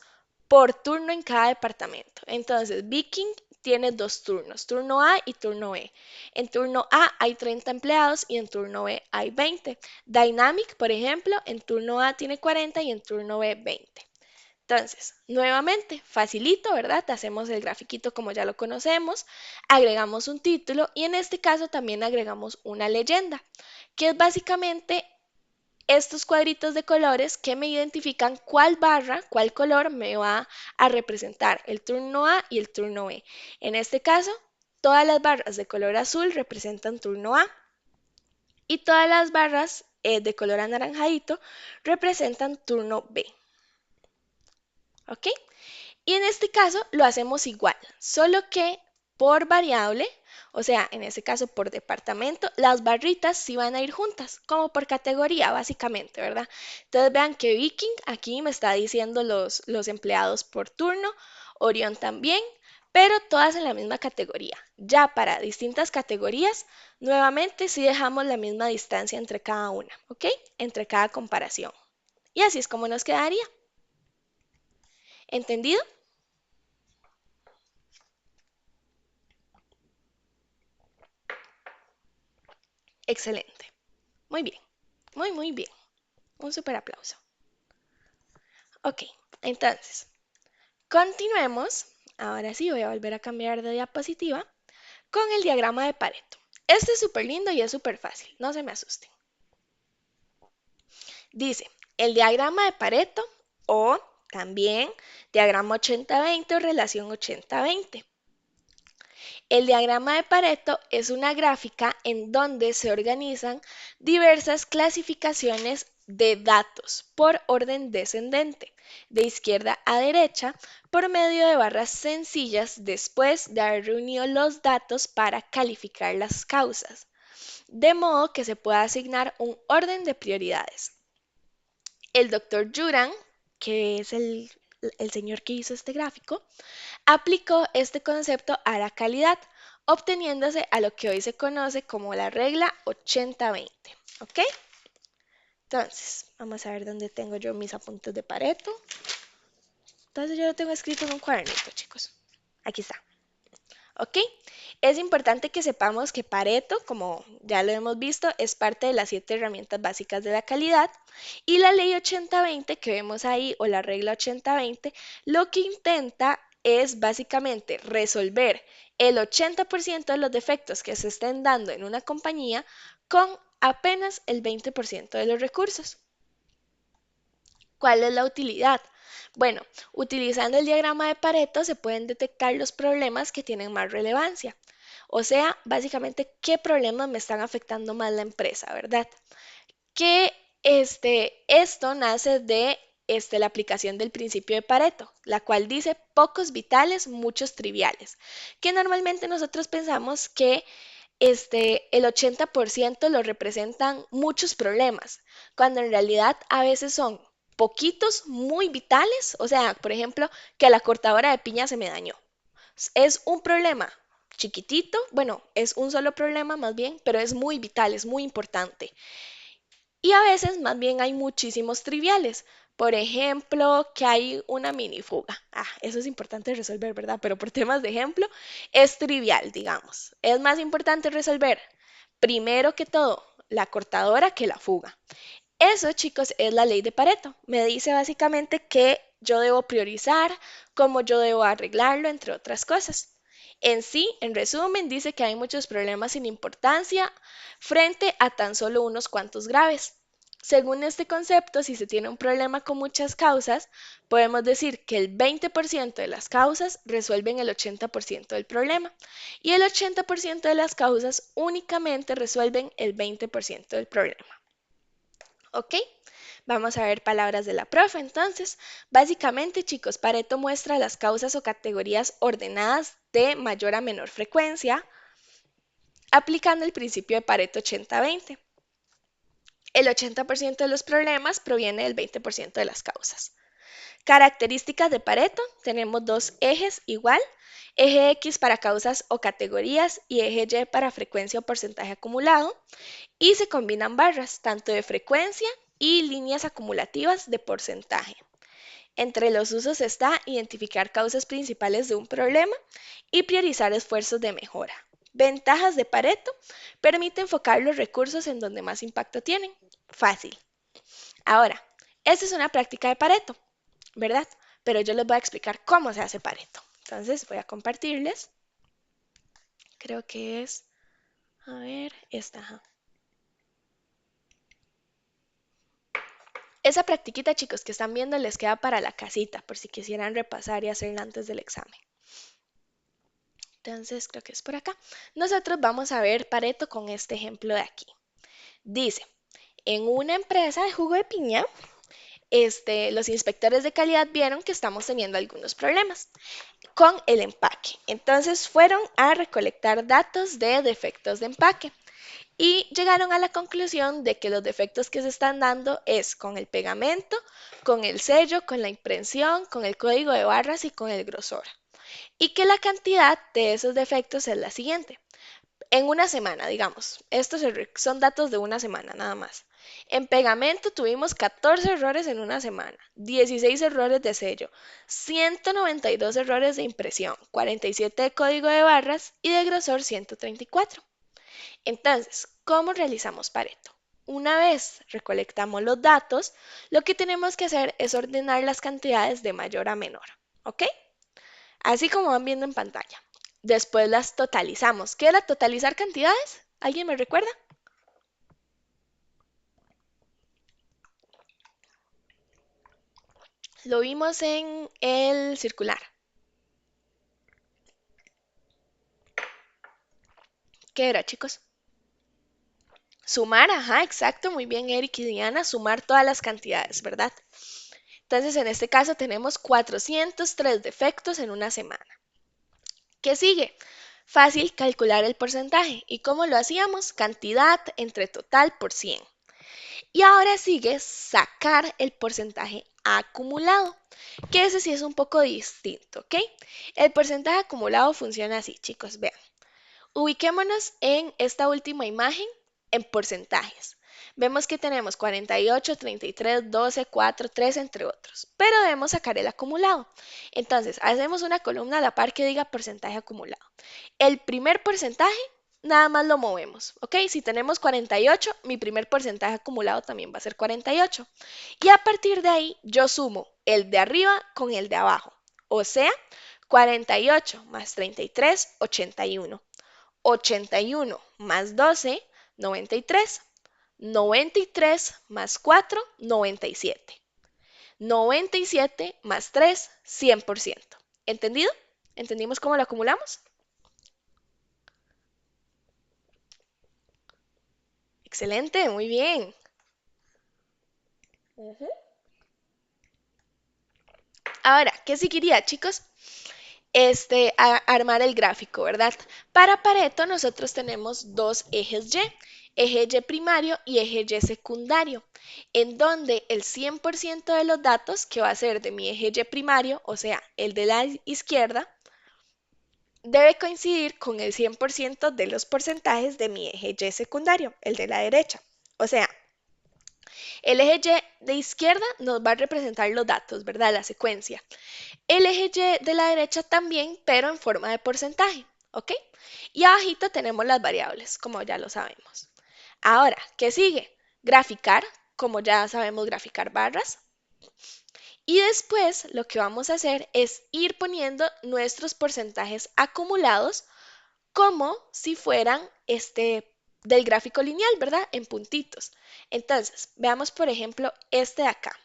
por turno en cada departamento. Entonces, Viking tiene 2 turnos, turno A y turno B. En turno A hay 30 empleados y en turno B hay 20. Dynamic, por ejemplo, en turno A tiene 40 y en turno B 20. Entonces, nuevamente, facilito, ¿verdad? Hacemos el grafiquito como ya lo conocemos, agregamos un título y en este caso también agregamos una leyenda, que es básicamente estos cuadritos de colores que me identifican cuál barra, cuál color me va a representar el turno A y el turno B. En este caso, todas las barras de color azul representan turno A y todas las barras de color anaranjadito representan turno B. ¿Ok? Y en este caso lo hacemos igual, solo que por variable, o sea, en este caso por departamento, las barritas sí van a ir juntas, como por categoría básicamente, ¿verdad? Entonces vean que Viking aquí me está diciendo los empleados por turno, Orión también, pero todas en la misma categoría. Ya para distintas categorías, nuevamente sí dejamos la misma distancia entre cada una, ¿ok? Entre cada comparación. Y así es como nos quedaría. ¿Entendido? Excelente. Muy bien, muy bien. Un super aplauso. Ok, entonces, continuemos. Ahora sí, voy a volver a cambiar de diapositiva con el diagrama de Pareto. Este es súper lindo y es súper fácil, no se me asusten. Dice, el diagrama de Pareto o también diagrama 80-20 o relación 80-20. El diagrama de Pareto es una gráfica en donde se organizan diversas clasificaciones de datos por orden descendente, de izquierda a derecha, por medio de barras sencillas después de haber reunido los datos para calificar las causas, de modo que se pueda asignar un orden de prioridades. El doctor Juran, que es el señor que hizo este gráfico, aplicó este concepto a la calidad, obteniéndose a lo que hoy se conoce como la regla 80-20. ¿Ok? Entonces, vamos a ver dónde tengo yo mis apuntes de Pareto. Entonces, yo lo tengo escrito en un cuadernito, chicos. Aquí está. ¿Ok? Es importante que sepamos que Pareto, como ya lo hemos visto, es parte de las 7 herramientas básicas de la calidad y la ley 80-20 que vemos ahí o la regla 80-20 lo que intenta es básicamente resolver el 80% de los defectos que se estén dando en una compañía con apenas el 20% de los recursos. ¿Cuál es la utilidad? Bueno, utilizando el diagrama de Pareto se pueden detectar los problemas que tienen más relevancia. O sea, básicamente, ¿qué problemas me están afectando más la empresa, verdad? Que esto nace de la aplicación del principio de Pareto, la cual dice pocos vitales, muchos triviales, que normalmente nosotros pensamos que el 80% lo representan muchos problemas, cuando en realidad a veces son poquitos muy vitales, o sea, por ejemplo, que la cortadora de piña se me dañó. Es un problema chiquitito, bueno, es un solo problema más bien, pero es muy vital, es muy importante. Y a veces más bien hay muchísimos triviales. Por ejemplo, que hay una mini fuga. Eso es importante resolver, ¿verdad? Pero por temas de ejemplo, es trivial, digamos. Es más importante resolver, primero que todo, la cortadora que la fuga. Eso, chicos, es la ley de Pareto. Me dice básicamente que yo debo priorizar, cómo yo debo arreglarlo, entre otras cosas. En sí, en resumen, dice que hay muchos problemas sin importancia frente a tan solo unos cuantos graves. Según este concepto, si se tiene un problema con muchas causas, podemos decir que el 20% de las causas resuelven el 80% del problema y el 80% de las causas únicamente resuelven el 20% del problema. ¿Ok? Vamos a ver palabras de la profe. Entonces, básicamente, chicos, Pareto muestra las causas o categorías ordenadas de mayor a menor frecuencia, aplicando el principio de Pareto 80-20. El 80% de los problemas proviene del 20% de las causas. Características de Pareto, tenemos dos ejes igual, eje X para causas o categorías y eje Y para frecuencia o porcentaje acumulado, y se combinan barras, tanto de frecuencia y líneas acumulativas de porcentaje. Entre los usos está identificar causas principales de un problema y priorizar esfuerzos de mejora. Ventajas de Pareto, permite enfocar los recursos en donde más impacto tienen. Fácil. Ahora, esta es una práctica de Pareto, ¿verdad? Pero yo les voy a explicar cómo se hace Pareto. Entonces voy a compartirles. Creo que es, a ver, esta. Esa practiquita, chicos, que están viendo les queda para la casita, por si quisieran repasar y hacerla antes del examen. Entonces, creo que es por acá. Nosotros vamos a ver Pareto con este ejemplo de aquí. Dice, en una empresa de jugo de piña, los inspectores de calidad vieron que estamos teniendo algunos problemas con el empaque. Entonces fueron a recolectar datos de defectos de empaque y llegaron a la conclusión de que los defectos que se están dando es con el pegamento, con el sello, con la impresión, con el código de barras y con el grosor. Y que la cantidad de esos defectos es la siguiente. En una semana, digamos, estos son datos de una semana nada más. En pegamento tuvimos 14 errores en una semana, 16 errores de sello, 192 errores de impresión, 47 de código de barras y de grosor 134. Entonces, ¿cómo realizamos Pareto? Una vez recolectamos los datos, lo que tenemos que hacer es ordenar las cantidades de mayor a menor, ¿ok? Así como van viendo en pantalla. Después las totalizamos. ¿Qué era totalizar cantidades? ¿Alguien me recuerda? Lo vimos en el circular. ¿Qué era, chicos? Sumar, ajá, exacto, muy bien, Eric y Diana, sumar todas las cantidades, ¿verdad? Entonces, en este caso tenemos 403 defectos en una semana. ¿Qué sigue? Fácil calcular el porcentaje. ¿Y cómo lo hacíamos? Cantidad entre total por 100. Y ahora sigue sacar el porcentaje acumulado, que ese sí es un poco distinto, ¿ok? El porcentaje acumulado funciona así, chicos, vean. Ubiquémonos en esta última imagen en porcentajes. Vemos que tenemos 48, 33, 12, 4, 3, entre otros, pero debemos sacar el acumulado. Entonces, hacemos una columna a la par que diga porcentaje acumulado. El primer porcentaje, nada más lo movemos, ¿ok? Si tenemos 48, mi primer porcentaje acumulado también va a ser 48. Y a partir de ahí, yo sumo el de arriba con el de abajo. O sea, 48 más 33, 81. 81 más 12, 93. 93 más 4, 97. 97 más 3, 100%. ¿Entendido? ¿Entendimos cómo lo acumulamos? Excelente, muy bien. Ahora, ¿qué seguiría, chicos? Armar el gráfico, ¿verdad? Para Pareto nosotros tenemos dos ejes Y, eje Y primario y eje Y secundario, en donde el 100% de los datos, que va a ser de mi eje Y primario, o sea, el de la izquierda, debe coincidir con el 100% de los porcentajes de mi eje Y secundario, el de la derecha. O sea, el eje Y de izquierda nos va a representar los datos, ¿verdad? La secuencia. El eje Y de la derecha también, pero en forma de porcentaje, ¿ok? Y abajito tenemos las variables, como ya lo sabemos. Ahora, ¿qué sigue? Graficar, como ya sabemos graficar barras. Y después lo que vamos a hacer es ir poniendo nuestros porcentajes acumulados como si fueran del gráfico lineal, ¿verdad? En puntitos. Entonces, veamos por ejemplo este de acá.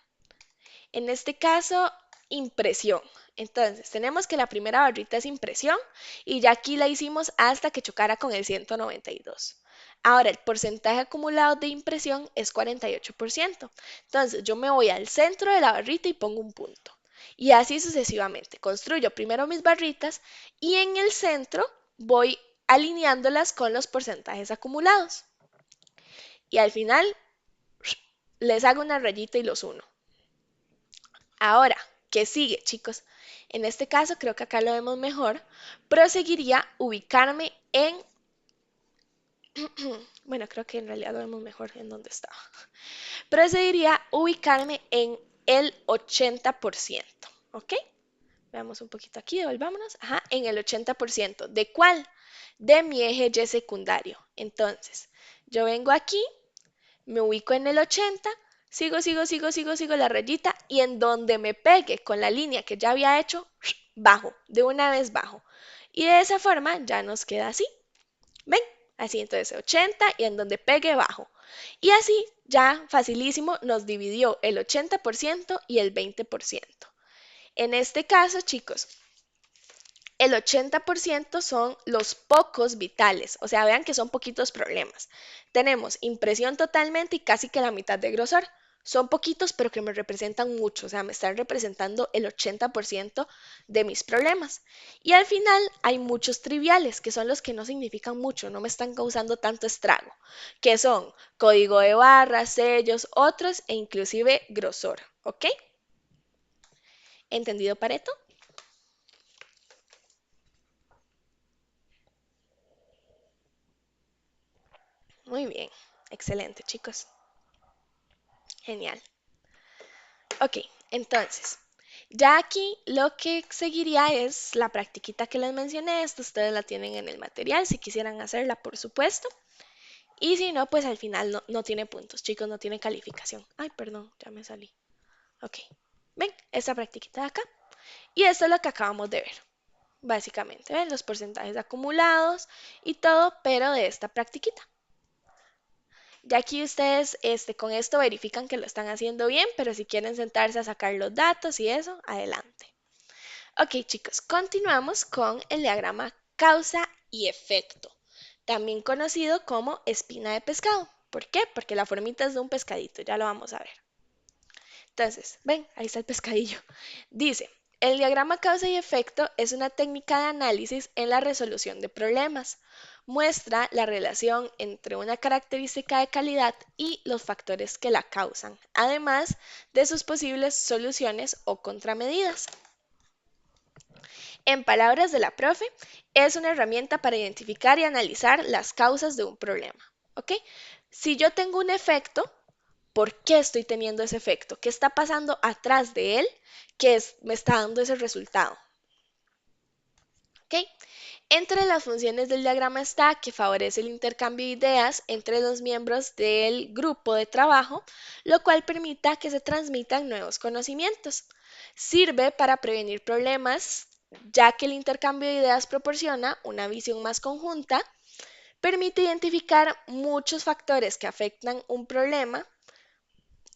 En este caso, impresión. Entonces, tenemos que la primera barrita es impresión y ya aquí la hicimos hasta que chocara con el 192. Ahora, el porcentaje acumulado de impresión es 48%. Entonces, yo me voy al centro de la barrita y pongo un punto. Y así sucesivamente. Construyo primero mis barritas y en el centro voy alineándolas con los porcentajes acumulados. Y al final les hago una rayita y los uno. Ahora, ¿qué sigue, chicos? En este caso, creo que acá lo vemos mejor. Proseguiría ubicarme en... Bueno, creo que en realidad lo vemos mejor en donde estaba. Procedería ubicarme en el 80%, ¿ok? Veamos un poquito aquí, devolvámonos. Ajá, en el 80%. ¿De cuál? De mi eje Y secundario. Entonces, yo vengo aquí, me ubico en el 80, sigo la rayita y en donde me pegue con la línea que ya había hecho, bajo, de una vez bajo. Y de esa forma ya nos queda así. ¿Ven? Así, entonces 80 y en donde pegue bajo. Y así ya facilísimo nos dividió el 80% y el 20%. En este caso, chicos, el 80% son los pocos vitales, o sea, vean que son poquitos problemas. Tenemos impresión totalmente y casi que la mitad de grosor. Son poquitos, pero que me representan mucho, o sea, me están representando el 80% de mis problemas. Y al final hay muchos triviales, que son los que no significan mucho, no me están causando tanto estrago, que son código de barras, sellos, otros e inclusive grosor, ¿ok? ¿Entendido, Pareto? Muy bien, excelente, chicos. Genial. Ok, entonces, ya aquí lo que seguiría es la practiquita que les mencioné. Esta ustedes la tienen en el material, si quisieran hacerla, por supuesto. Y si no, pues al final no tiene puntos, chicos, no tiene calificación. Ay, perdón, ya me salí. Ok, ven, esta practiquita de acá. Y esto es lo que acabamos de ver, básicamente, ¿ven? Los porcentajes acumulados y todo, pero de esta practiquita. Ya aquí ustedes con esto verifican que lo están haciendo bien, pero si quieren sentarse a sacar los datos y eso, adelante. Ok, chicos, continuamos con el diagrama causa y efecto, también conocido como espina de pescado. ¿Por qué? Porque la formita es de un pescadito, ya lo vamos a ver. Entonces, ven, ahí está el pescadillo. Dice, el diagrama causa y efecto es una técnica de análisis en la resolución de problemas. Muestra la relación entre una característica de calidad y los factores que la causan, además de sus posibles soluciones o contramedidas. En palabras de la profe, es una herramienta para identificar y analizar las causas de un problema. ¿Ok? Si yo tengo un efecto, ¿por qué estoy teniendo ese efecto? ¿Qué está pasando atrás de él me está dando ese resultado? ¿Ok? Entre las funciones del diagrama está que favorece el intercambio de ideas entre los miembros del grupo de trabajo, lo cual permita que se transmitan nuevos conocimientos. Sirve para prevenir problemas, ya que el intercambio de ideas proporciona una visión más conjunta, permite identificar muchos factores que afectan un problema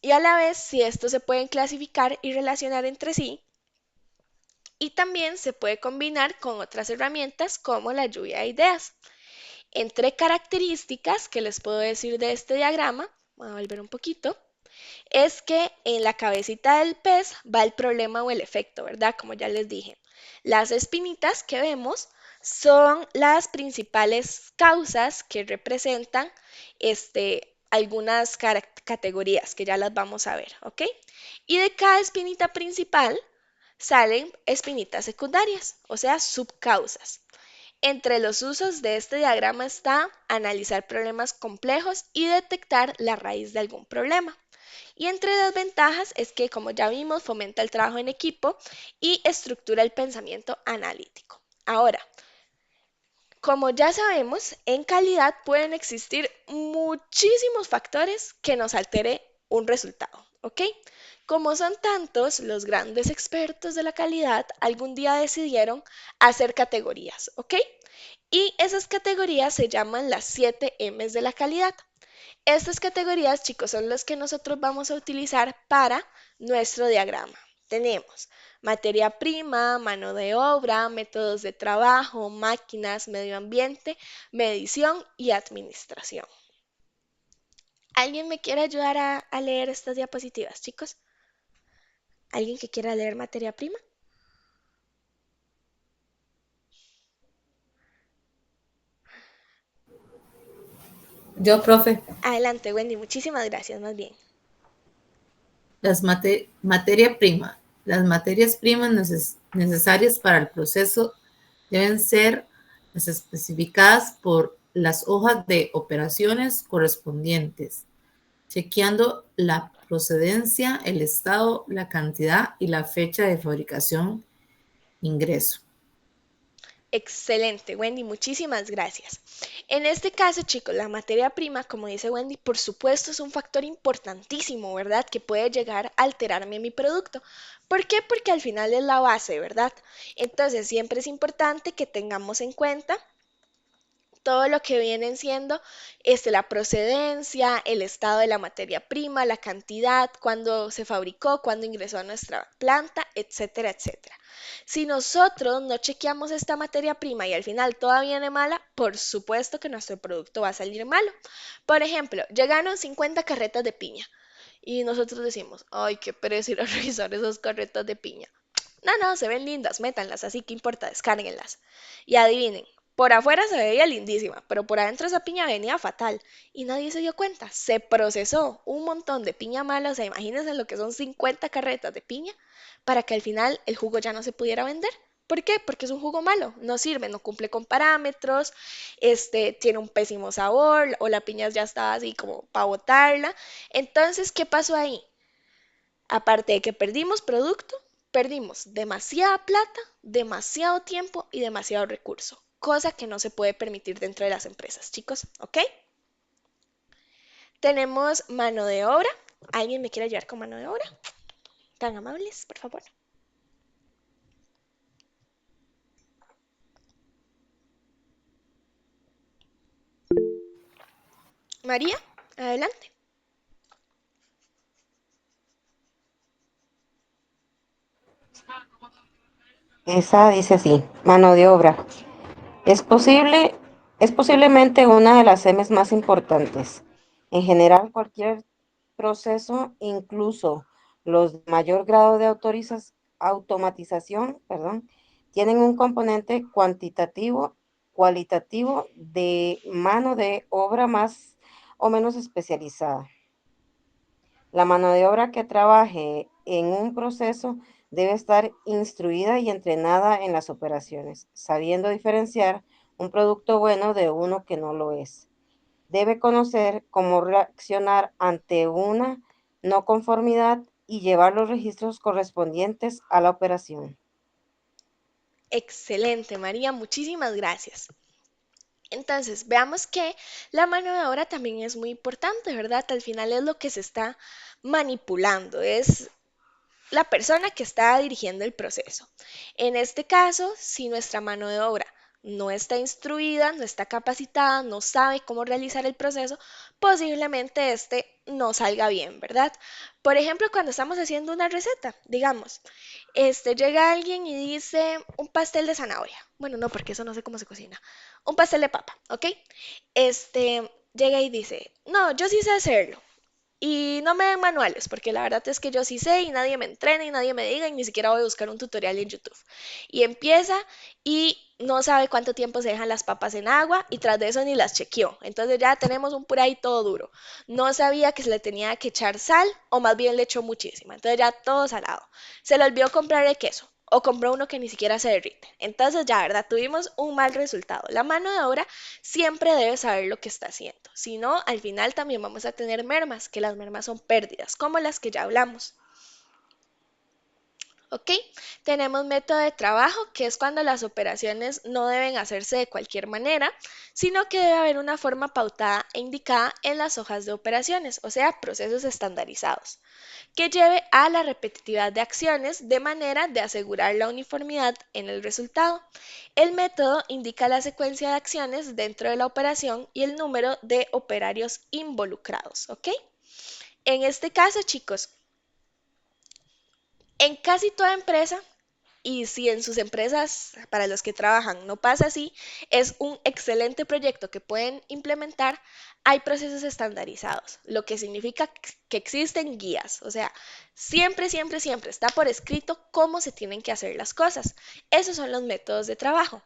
y a la vez si estos se pueden clasificar y relacionar entre sí, y también se puede combinar con otras herramientas como la lluvia de ideas. Entre características que les puedo decir de este diagrama, voy a volver un poquito, es que en la cabecita del pez va el problema o el efecto, ¿verdad? Como ya les dije. Las espinitas que vemos son las principales causas que representan algunas categorías que ya las vamos a ver, ¿ok? Y de cada espinita principal salen espinitas secundarias, o sea, subcausas. Entre los usos de este diagrama está analizar problemas complejos y detectar la raíz de algún problema. Y entre las ventajas es que, como ya vimos, fomenta el trabajo en equipo y estructura el pensamiento analítico. Ahora, como ya sabemos, en calidad pueden existir muchísimos factores que nos altere un resultado, ¿ok? Como son tantos, los grandes expertos de la calidad algún día decidieron hacer categorías, ¿ok? Y esas categorías se llaman las 7 M's de la calidad. Estas categorías, chicos, son las que nosotros vamos a utilizar para nuestro diagrama. Tenemos materia prima, mano de obra, métodos de trabajo, máquinas, medio ambiente, medición y administración. ¿Alguien me quiere ayudar a leer estas diapositivas, chicos? ¿Alguien que quiera leer materia prima? Yo, profe, Adelante, Wendy, muchísimas gracias, más bien. materia prima. Las materias primas necesarias para el proceso deben ser especificadas por las hojas de operaciones correspondientes, chequeando la procedencia, el estado, la cantidad y la fecha de fabricación, ingreso. Excelente, Wendy, muchísimas gracias. En este caso, chicos, la materia prima, como dice Wendy, por supuesto es un factor importantísimo, ¿verdad? Que puede llegar a alterarme mi producto. ¿Por qué? Porque al final es la base, ¿verdad? Entonces, siempre es importante que tengamos en cuenta todo lo que vienen siendo la procedencia, el estado de la materia prima, la cantidad, cuándo se fabricó, cuándo ingresó a nuestra planta, etcétera, etcétera. Si nosotros no chequeamos esta materia prima y al final toda viene mala, por supuesto que nuestro producto va a salir malo. Por ejemplo, llegaron 50 carretas de piña y nosotros decimos, ay, qué pereza ir a revisar esas carretas de piña. No, no, se ven lindas, métanlas, así que importa, descárguenlas. Y adivinen, por afuera se veía lindísima, pero por adentro esa piña venía fatal y nadie se dio cuenta. Se procesó un montón de piña mala, o sea, imagínense lo que son 50 carretas de piña para que al final el jugo ya no se pudiera vender. ¿Por qué? Porque es un jugo malo, no sirve, no cumple con parámetros, tiene un pésimo sabor o la piña ya estaba así como para botarla. Entonces, ¿qué pasó ahí? Aparte de que perdimos producto, perdimos demasiada plata, demasiado tiempo y demasiado recurso, cosa que no se puede permitir dentro de las empresas, chicos, ¿ok? Tenemos mano de obra. ¿Alguien me quiere ayudar con mano de obra? Tan amables, por favor. María, adelante. Esa dice así, mano de obra. Es posible, es posiblemente una de las M's más importantes. En general, cualquier proceso, incluso los de mayor grado de automatización, perdón, tienen un componente cuantitativo, cualitativo de mano de obra más o menos especializada. La mano de obra que trabaje en un proceso debe estar instruida y entrenada en las operaciones, sabiendo diferenciar un producto bueno de uno que no lo es. Debe conocer cómo reaccionar ante una no conformidad y llevar los registros correspondientes a la operación. Excelente, María, muchísimas gracias. Entonces, veamos que la mano de obra también es muy importante, ¿verdad? Al final es lo que se está manipulando, es la persona que está dirigiendo el proceso. En este caso, si nuestra mano de obra no está instruida, no está capacitada, no sabe cómo realizar el proceso, posiblemente este no salga bien, ¿verdad? Por ejemplo, cuando estamos haciendo una receta, digamos, llega alguien y dice un pastel de zanahoria. Bueno, no, porque eso no sé cómo se cocina. Un pastel de papa, ¿ok? Llega y dice, no, yo sí sé hacerlo. Y no me den manuales, porque la verdad es que yo sí sé y nadie me entrena y nadie me diga y ni siquiera voy a buscar un tutorial en YouTube. Y empieza y no sabe cuánto tiempo se dejan las papas en agua y tras de eso ni las chequeó. Entonces ya tenemos un puré ahí todo duro. No sabía que se le tenía que echar sal o más bien le echó muchísima. Entonces ya todo salado. Se le olvidó comprar el queso o compró uno que ni siquiera se derrite. Entonces ya, ¿verdad? Tuvimos un mal resultado. La mano de obra siempre debe saber lo que está haciendo. Si no, al final también vamos a tener mermas, que las mermas son pérdidas, como las que ya hablamos. ¿Ok? Tenemos método de trabajo, que es cuando las operaciones no deben hacerse de cualquier manera, sino que debe haber una forma pautada e indicada en las hojas de operaciones, o sea, procesos estandarizados, que lleve a la repetitividad de acciones de manera de asegurar la uniformidad en el resultado. El método indica la secuencia de acciones dentro de la operación y el número de operarios involucrados, ¿ok? En este caso, chicos, en casi toda empresa, y si en sus empresas para los que trabajan no pasa así, es un excelente proyecto que pueden implementar. Hay procesos estandarizados, lo que significa que existen guías. O sea, siempre, siempre, siempre está por escrito cómo se tienen que hacer las cosas. Esos son los métodos de trabajo.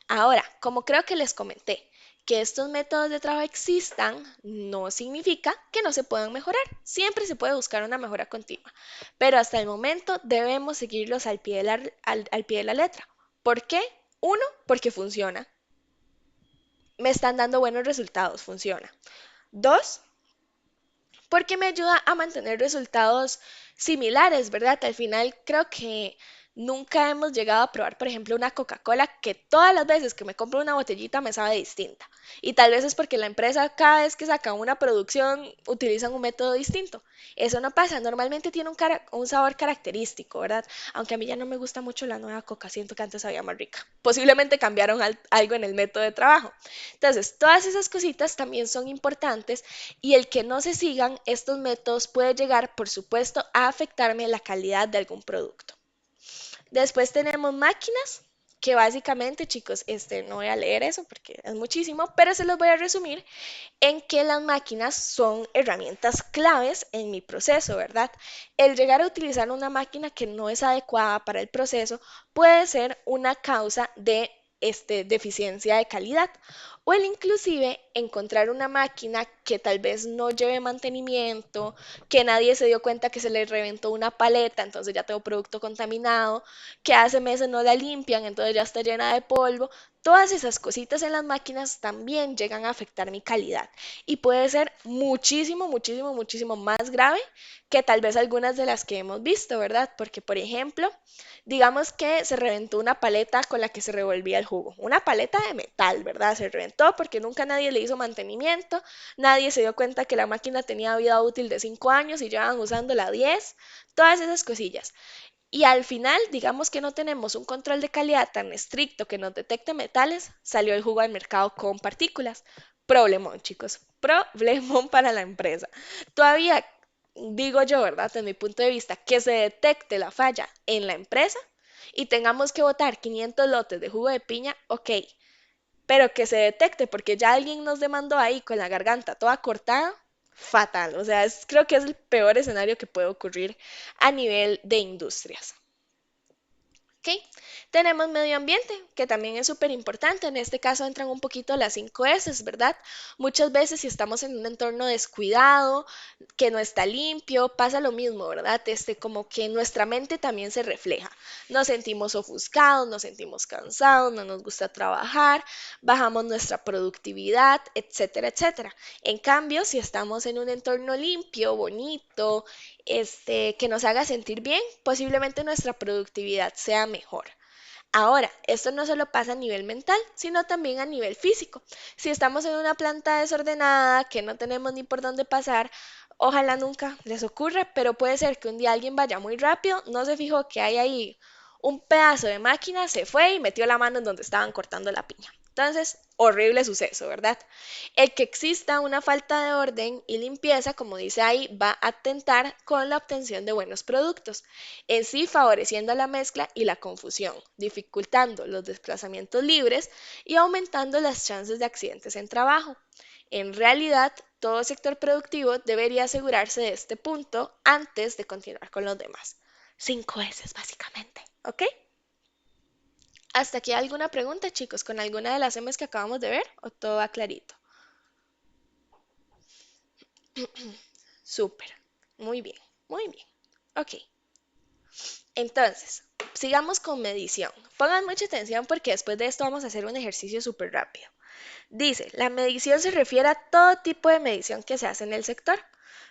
Ahora, como creo que les comenté, que estos métodos de trabajo existan no significa que no se puedan mejorar. Siempre se puede buscar una mejora continua, pero hasta el momento debemos seguirlos al pie de al pie de la letra. ¿Por qué? Uno, porque funciona. Me están dando buenos resultados, funciona. Dos, porque me ayuda a mantener resultados similares, ¿verdad? Al final creo que Nunca hemos llegado a probar, por ejemplo, una Coca-Cola que todas las veces que me compro una botellita me sabe distinta. Y tal vez es porque la empresa cada vez que saca una producción utilizan un método distinto. Eso no pasa, normalmente tiene un sabor característico, ¿verdad? Aunque a mí ya no me gusta mucho la nueva Coca, siento que antes sabía más rica. Posiblemente cambiaron algo en el método de trabajo. Entonces, todas esas cositas también son importantes y el que no se sigan estos métodos puede llegar, por supuesto, a afectarme la calidad de algún producto. Después tenemos máquinas, que básicamente, chicos, no voy a leer eso porque es muchísimo, pero se los voy a resumir en que las máquinas son herramientas claves en mi proceso, ¿verdad? El llegar a utilizar una máquina que no es adecuada para el proceso puede ser una causa de deficiencia de calidad o el inclusive encontrar una máquina que tal vez no lleve mantenimiento, que nadie se dio cuenta que se le reventó una paleta, entonces ya tengo producto contaminado, que hace meses no la limpian, entonces ya está llena de polvo. Todas esas cositas en las máquinas también llegan a afectar mi calidad y puede ser muchísimo, muchísimo, muchísimo más grave que tal vez algunas de las que hemos visto, ¿verdad? Porque, por ejemplo, digamos que se reventó una paleta con la que se revolvía el jugo, una paleta de metal, ¿verdad? Se reventó porque nunca nadie le hizo mantenimiento, nadie se dio cuenta que la máquina tenía vida útil de 5 años y llevan usándola 10, todas esas cosillas. Y al final, digamos que no tenemos un control de calidad tan estricto que nos detecte metales, salió el jugo al mercado con partículas. Problemón, chicos, problemón para la empresa. Todavía digo yo, ¿verdad? Desde mi punto de vista, que se detecte la falla en la empresa y tengamos que botar 500 lotes de jugo de piña, ok, pero que se detecte porque ya alguien nos demandó ahí con la garganta toda cortada, fatal. O sea, creo que es el peor escenario que puede ocurrir a nivel de industrias. ¿Ok? Tenemos medio ambiente, que también es súper importante. En este caso entran un poquito las 5 S, ¿verdad? Muchas veces si estamos en un entorno descuidado, que no está limpio, pasa lo mismo, ¿verdad? Como que nuestra mente también se refleja. Nos sentimos ofuscados, nos sentimos cansados, no nos gusta trabajar, bajamos nuestra productividad, etcétera, etcétera. En cambio, si estamos en un entorno limpio, bonito, que nos haga sentir bien, posiblemente nuestra productividad sea mejor. Ahora, esto no solo pasa a nivel mental, sino también a nivel físico. Si estamos en una planta desordenada, que no tenemos ni por dónde pasar, ojalá nunca les ocurra, pero puede ser que un día alguien vaya muy rápido, no se fijó que hay ahí un pedazo de máquina, se fue y metió la mano en donde estaban cortando la piña. Entonces, horrible suceso, ¿verdad? El que exista una falta de orden y limpieza, como dice ahí, va a atentar con la obtención de buenos productos, en sí favoreciendo la mezcla y la confusión, dificultando los desplazamientos libres y aumentando las chances de accidentes en trabajo. En realidad, todo sector productivo debería asegurarse de este punto antes de continuar con los demás. 5 S básicamente, ¿ok? ¿Hasta aquí alguna pregunta, chicos, con alguna de las M's que acabamos de ver o todo va clarito? Súper, muy bien, muy bien. Ok, entonces, sigamos con medición. Pongan mucha atención porque después de esto vamos a hacer un ejercicio súper rápido. Dice, la medición se refiere a todo tipo de medición que se hace en el sector.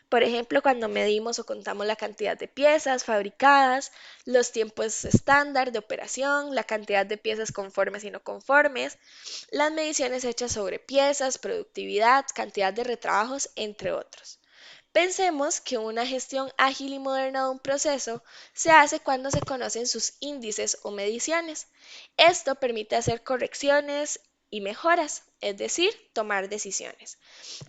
Por ejemplo, cuando medimos o contamos la cantidad de piezas fabricadas, los tiempos estándar de operación, la cantidad de piezas conformes y no conformes, las mediciones hechas sobre piezas, productividad, cantidad de retrabajos, entre otros. Pensemos que una gestión ágil y moderna de un proceso se hace cuando se conocen sus índices o mediciones. Esto permite hacer correcciones y mejoras, es decir, tomar decisiones.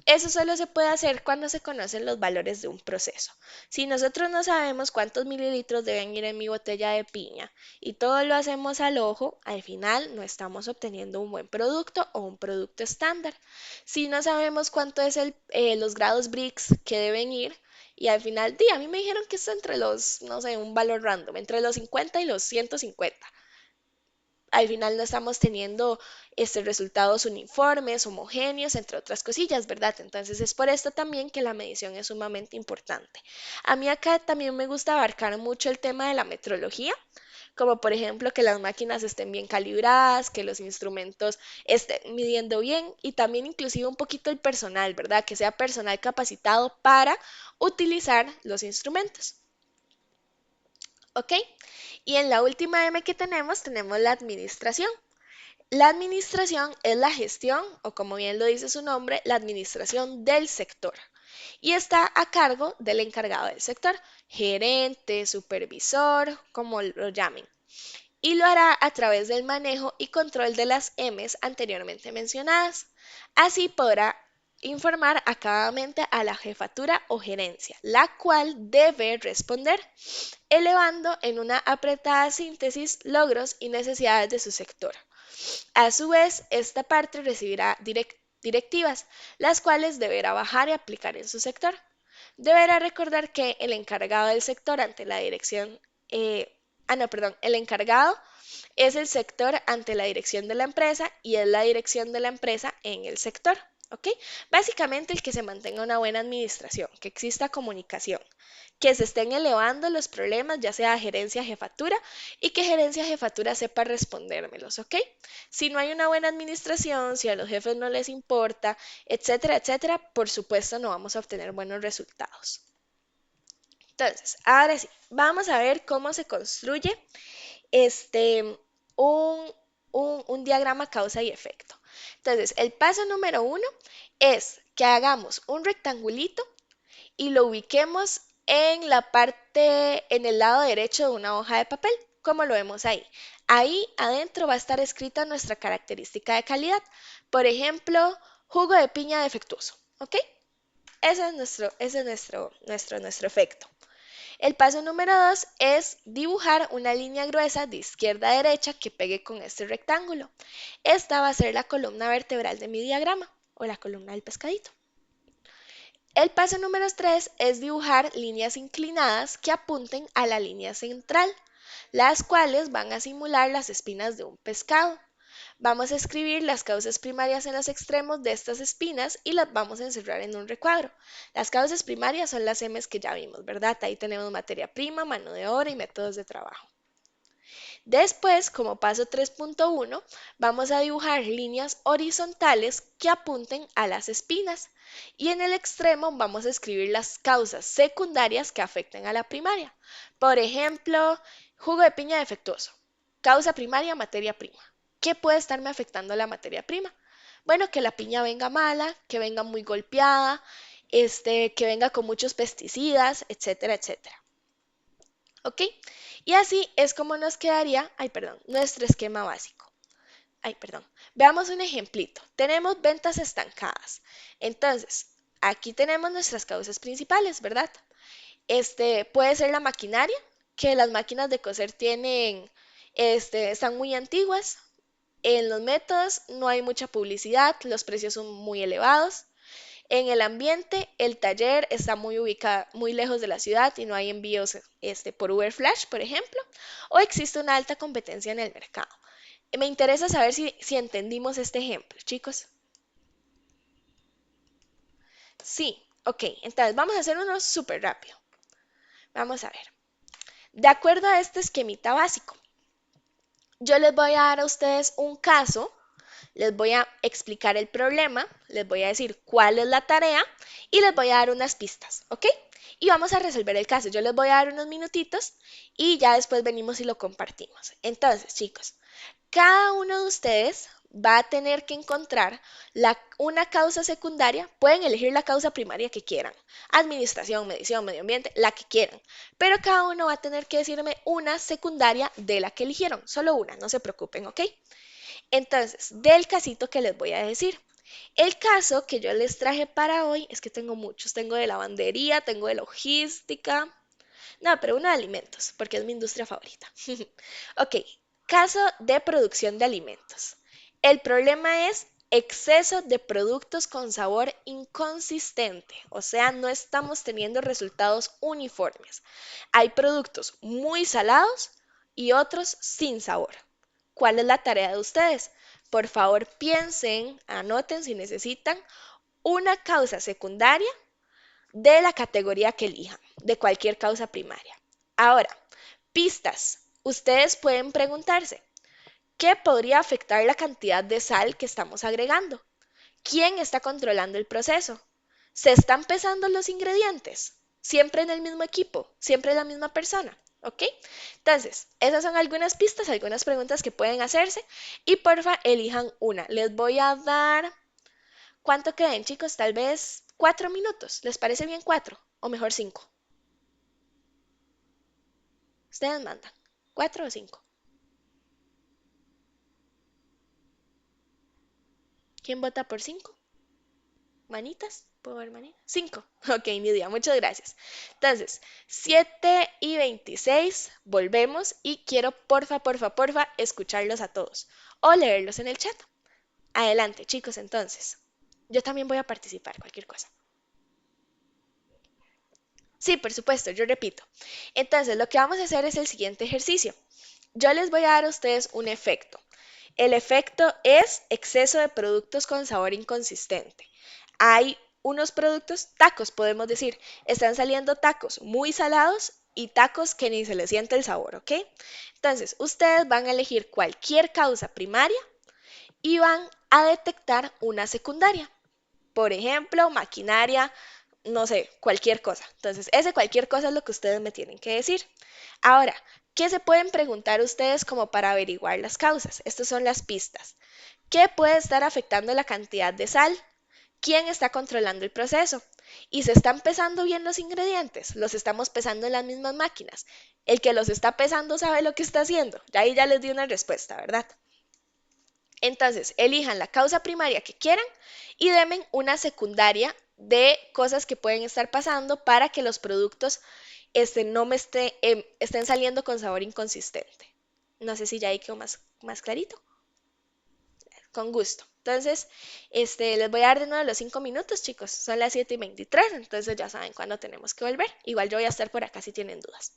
Eso solo se puede hacer cuando se conocen los valores de un proceso. Si nosotros no sabemos cuántos mililitros deben ir en mi botella de piña y todo lo hacemos al ojo, al final no estamos obteniendo un buen producto o un producto estándar. Si no sabemos cuánto es los grados Brix que deben ir, y al final, a mí me dijeron que es entre los, no sé, un valor random, entre los 50 y los 150. Al final no estamos teniendo resultados uniformes, homogéneos, entre otras cosillas, ¿verdad? Entonces es por esto también que la medición es sumamente importante. A mí acá también me gusta abarcar mucho el tema de la metrología, como por ejemplo que las máquinas estén bien calibradas, que los instrumentos estén midiendo bien y también inclusive un poquito el personal, ¿verdad? Que sea personal capacitado para utilizar los instrumentos. ¿Ok? Y en la última M que tenemos la administración. La administración es la gestión, o como bien lo dice su nombre, la administración del sector. Y está a cargo del encargado del sector, gerente, supervisor, como lo llamen. Y lo hará a través del manejo y control de las M's anteriormente mencionadas. Así podrá informar acabadamente a la jefatura o gerencia, la cual debe responder, elevando en una apretada síntesis logros y necesidades de su sector. A su vez, esta parte recibirá directivas, las cuales deberá bajar y aplicar en su sector. Deberá recordar que el encargado del sector ante la dirección, el encargado es el sector ante la dirección de la empresa y es la dirección de la empresa en el sector. ¿Ok? Básicamente el que se mantenga una buena administración, que exista comunicación, que se estén elevando los problemas, ya sea gerencia, jefatura, y que gerencia, jefatura sepa respondérmelos, ¿ok? Si no hay una buena administración, si a los jefes no les importa, etcétera, etcétera, por supuesto no vamos a obtener buenos resultados. Entonces, ahora sí, vamos a ver cómo se construye un, un diagrama causa y efecto. Entonces, el paso número 1 es que hagamos un rectangulito y lo ubiquemos en la parte, en el lado derecho de una hoja de papel, como lo vemos ahí. Ahí adentro va a estar escrita nuestra característica de calidad. Por ejemplo, jugo de piña defectuoso, ¿ok? Ese es nuestro efecto. El paso número 2 es dibujar una línea gruesa de izquierda a derecha que pegue con este rectángulo. Esta va a ser la columna vertebral de mi diagrama o la columna del pescadito. El paso número 3 es dibujar líneas inclinadas que apunten a la línea central, las cuales van a simular las espinas de un pescado. Vamos a escribir las causas primarias en los extremos de estas espinas y las vamos a encerrar en un recuadro. Las causas primarias son las M's que ya vimos, ¿verdad? Ahí tenemos materia prima, mano de obra y métodos de trabajo. Después, como paso 3.1, vamos a dibujar líneas horizontales que apunten a las espinas y en el extremo vamos a escribir las causas secundarias que afecten a la primaria. Por ejemplo, jugo de piña defectuoso. Causa primaria, materia prima. ¿Qué puede estarme afectando la materia prima? Bueno, que la piña venga mala, que venga muy golpeada, que venga con muchos pesticidas, etcétera, etcétera. ¿Ok? Y así es como nos quedaría, nuestro esquema básico. Veamos un ejemplito. Tenemos ventas estancadas. Entonces, aquí tenemos nuestras causas principales, ¿verdad? Puede ser la maquinaria, que las máquinas de coser están muy antiguas. En los métodos no hay mucha publicidad, los precios son muy elevados. En el ambiente, el taller está muy ubicado, muy lejos de la ciudad y no hay envíos por Uber Flash, por ejemplo, o existe una alta competencia en el mercado. Me interesa saber si entendimos este ejemplo, chicos. Sí, ok, entonces vamos a hacer uno súper rápido. Vamos a ver. De acuerdo a este esquemita básico, yo les voy a dar a ustedes un caso. Les voy a explicar el problema, les voy a decir cuál es la tarea y les voy a dar unas pistas, ¿ok? Y vamos a resolver el caso. Yo les voy a dar unos minutitos y ya después venimos y lo compartimos. Entonces, chicos, cada uno de ustedes va a tener que encontrar una causa secundaria. Pueden elegir la causa primaria que quieran. Administración, medición, medio ambiente, la que quieran. Pero cada uno va a tener que decirme una secundaria de la que eligieron. Solo una, no se preocupen, ¿ok? Entonces, del casito que les voy a decir. El caso que yo les traje para hoy, es que tengo muchos. Tengo de lavandería, tengo de logística. No, pero uno de alimentos, porque es mi industria favorita. Ok, caso de producción de alimentos. El problema es exceso de productos con sabor inconsistente, o sea, no estamos teniendo resultados uniformes. Hay productos muy salados y otros sin sabor. ¿Cuál es la tarea de ustedes? Por favor, piensen, anoten si necesitan una causa secundaria de la categoría que elijan, de cualquier causa primaria. Ahora, pistas. Ustedes pueden preguntarse, ¿qué podría afectar la cantidad de sal que estamos agregando? ¿Quién está controlando el proceso? ¿Se están pesando los ingredientes? ¿Siempre en el mismo equipo? ¿Siempre la misma persona? ¿Ok? Entonces, esas son algunas pistas, algunas preguntas que pueden hacerse y porfa, elijan una. Les voy a dar, ¿cuánto queden, chicos? Tal vez 4 minutos. ¿Les parece bien 4? O mejor 5. Ustedes mandan. ¿4 o 5? ¿Quién vota por 5? ¿Manitas? ¿Puedo ver manitas? 5. Ok, Nidia, muchas gracias. Entonces, 7:26, volvemos y quiero porfa, escucharlos a todos o leerlos en el chat. Adelante, chicos, entonces. Yo también voy a participar, cualquier cosa. Sí, por supuesto, yo repito. Entonces, lo que vamos a hacer es el siguiente ejercicio. Yo les voy a dar a ustedes un efecto. El efecto es exceso de productos con sabor inconsistente. Hay unos productos, tacos podemos decir, están saliendo tacos muy salados y tacos que ni se les siente el sabor, ¿ok? Entonces, ustedes van a elegir cualquier causa primaria y van a detectar una secundaria. Por ejemplo, maquinaria, no sé, cualquier cosa. Entonces, ese cualquier cosa es lo que ustedes me tienen que decir. Ahora, ¿qué se pueden preguntar ustedes como para averiguar las causas? Estas son las pistas. ¿Qué puede estar afectando la cantidad de sal? ¿Quién está controlando el proceso? ¿Y se están pesando bien los ingredientes? ¿Los estamos pesando en las mismas máquinas? El que los está pesando sabe lo que está haciendo. Ya ahí ya les di una respuesta, ¿verdad? Entonces, elijan la causa primaria que quieran y denme una secundaria de cosas que pueden estar pasando para que los productos no estén saliendo con sabor inconsistente. No sé si ya ahí quedó más clarito. Con gusto. Entonces, les voy a dar de nuevo los 5 minutos, chicos. Son las 7:23, entonces ya saben cuándo tenemos que volver. Igual yo voy a estar por acá si tienen dudas.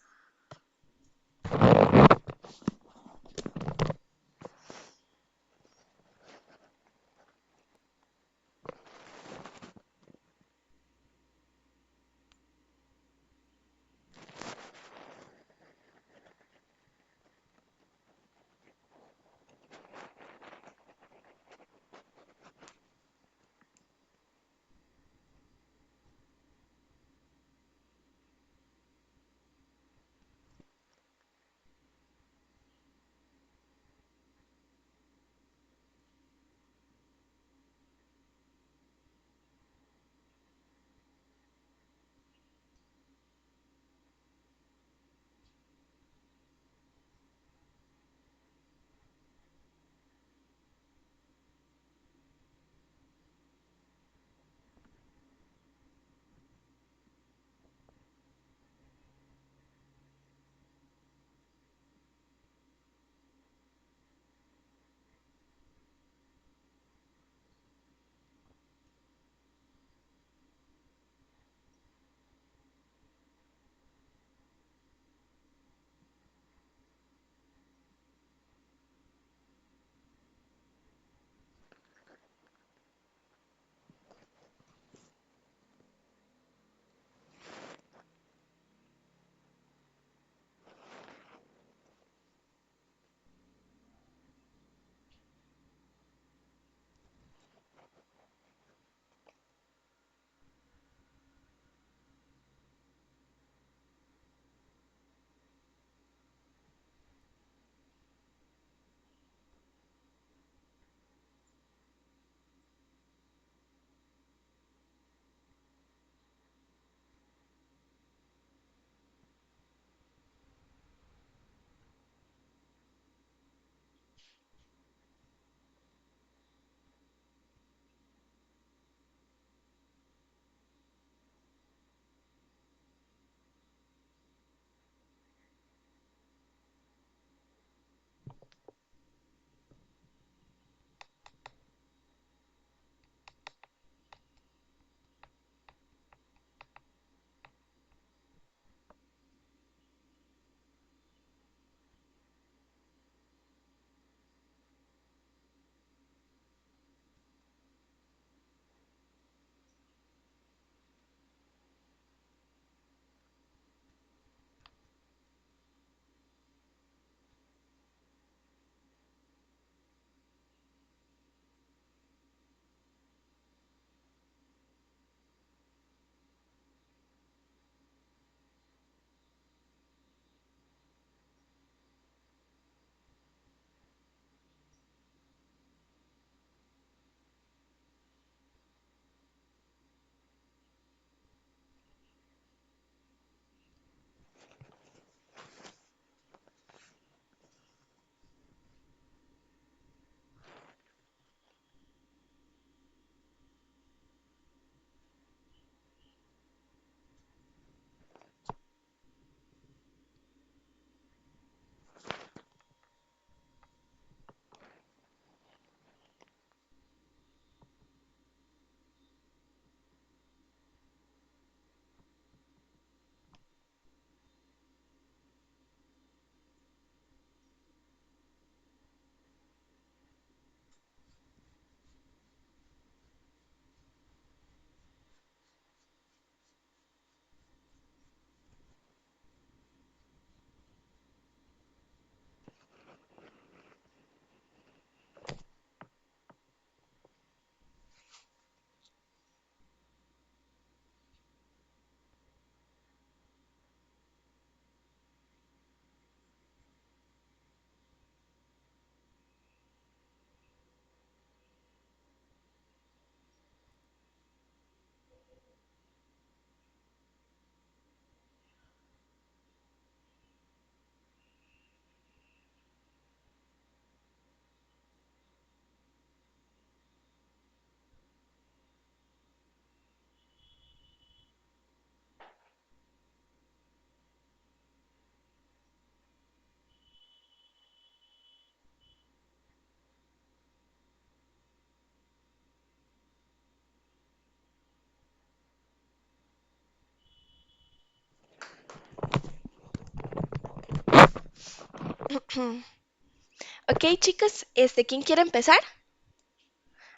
Ok, chicos, ¿quién quiere empezar?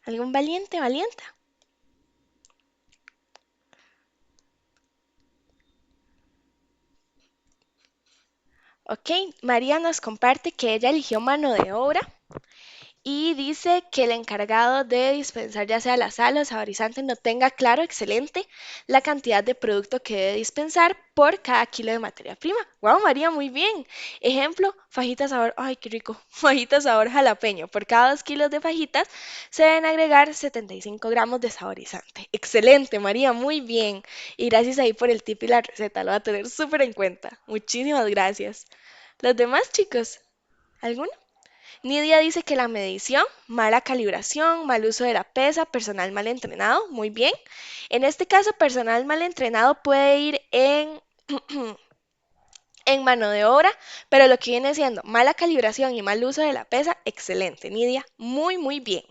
¿Algún valiente, valiente? Ok, María nos comparte que ella eligió mano de obra y dice que el encargado de dispensar ya sea la sal o saborizante no tenga claro, excelente, la cantidad de producto que debe dispensar por cada kilo de materia prima. Wow, María, muy bien. Ejemplo, fajitas sabor, ay, qué rico, fajitas sabor jalapeño. Por cada 2 kilos de fajitas se deben agregar 75 gramos de saborizante. Excelente, María, muy bien. Y gracias ahí por el tip y la receta, lo voy a tener súper en cuenta. Muchísimas gracias. Los demás chicos, ¿alguno? Nidia dice que la medición, mala calibración, mal uso de la pesa, personal mal entrenado, muy bien. En este caso, personal mal entrenado puede ir en mano de obra, pero lo que viene siendo mala calibración y mal uso de la pesa, excelente, Nidia, muy, muy bien.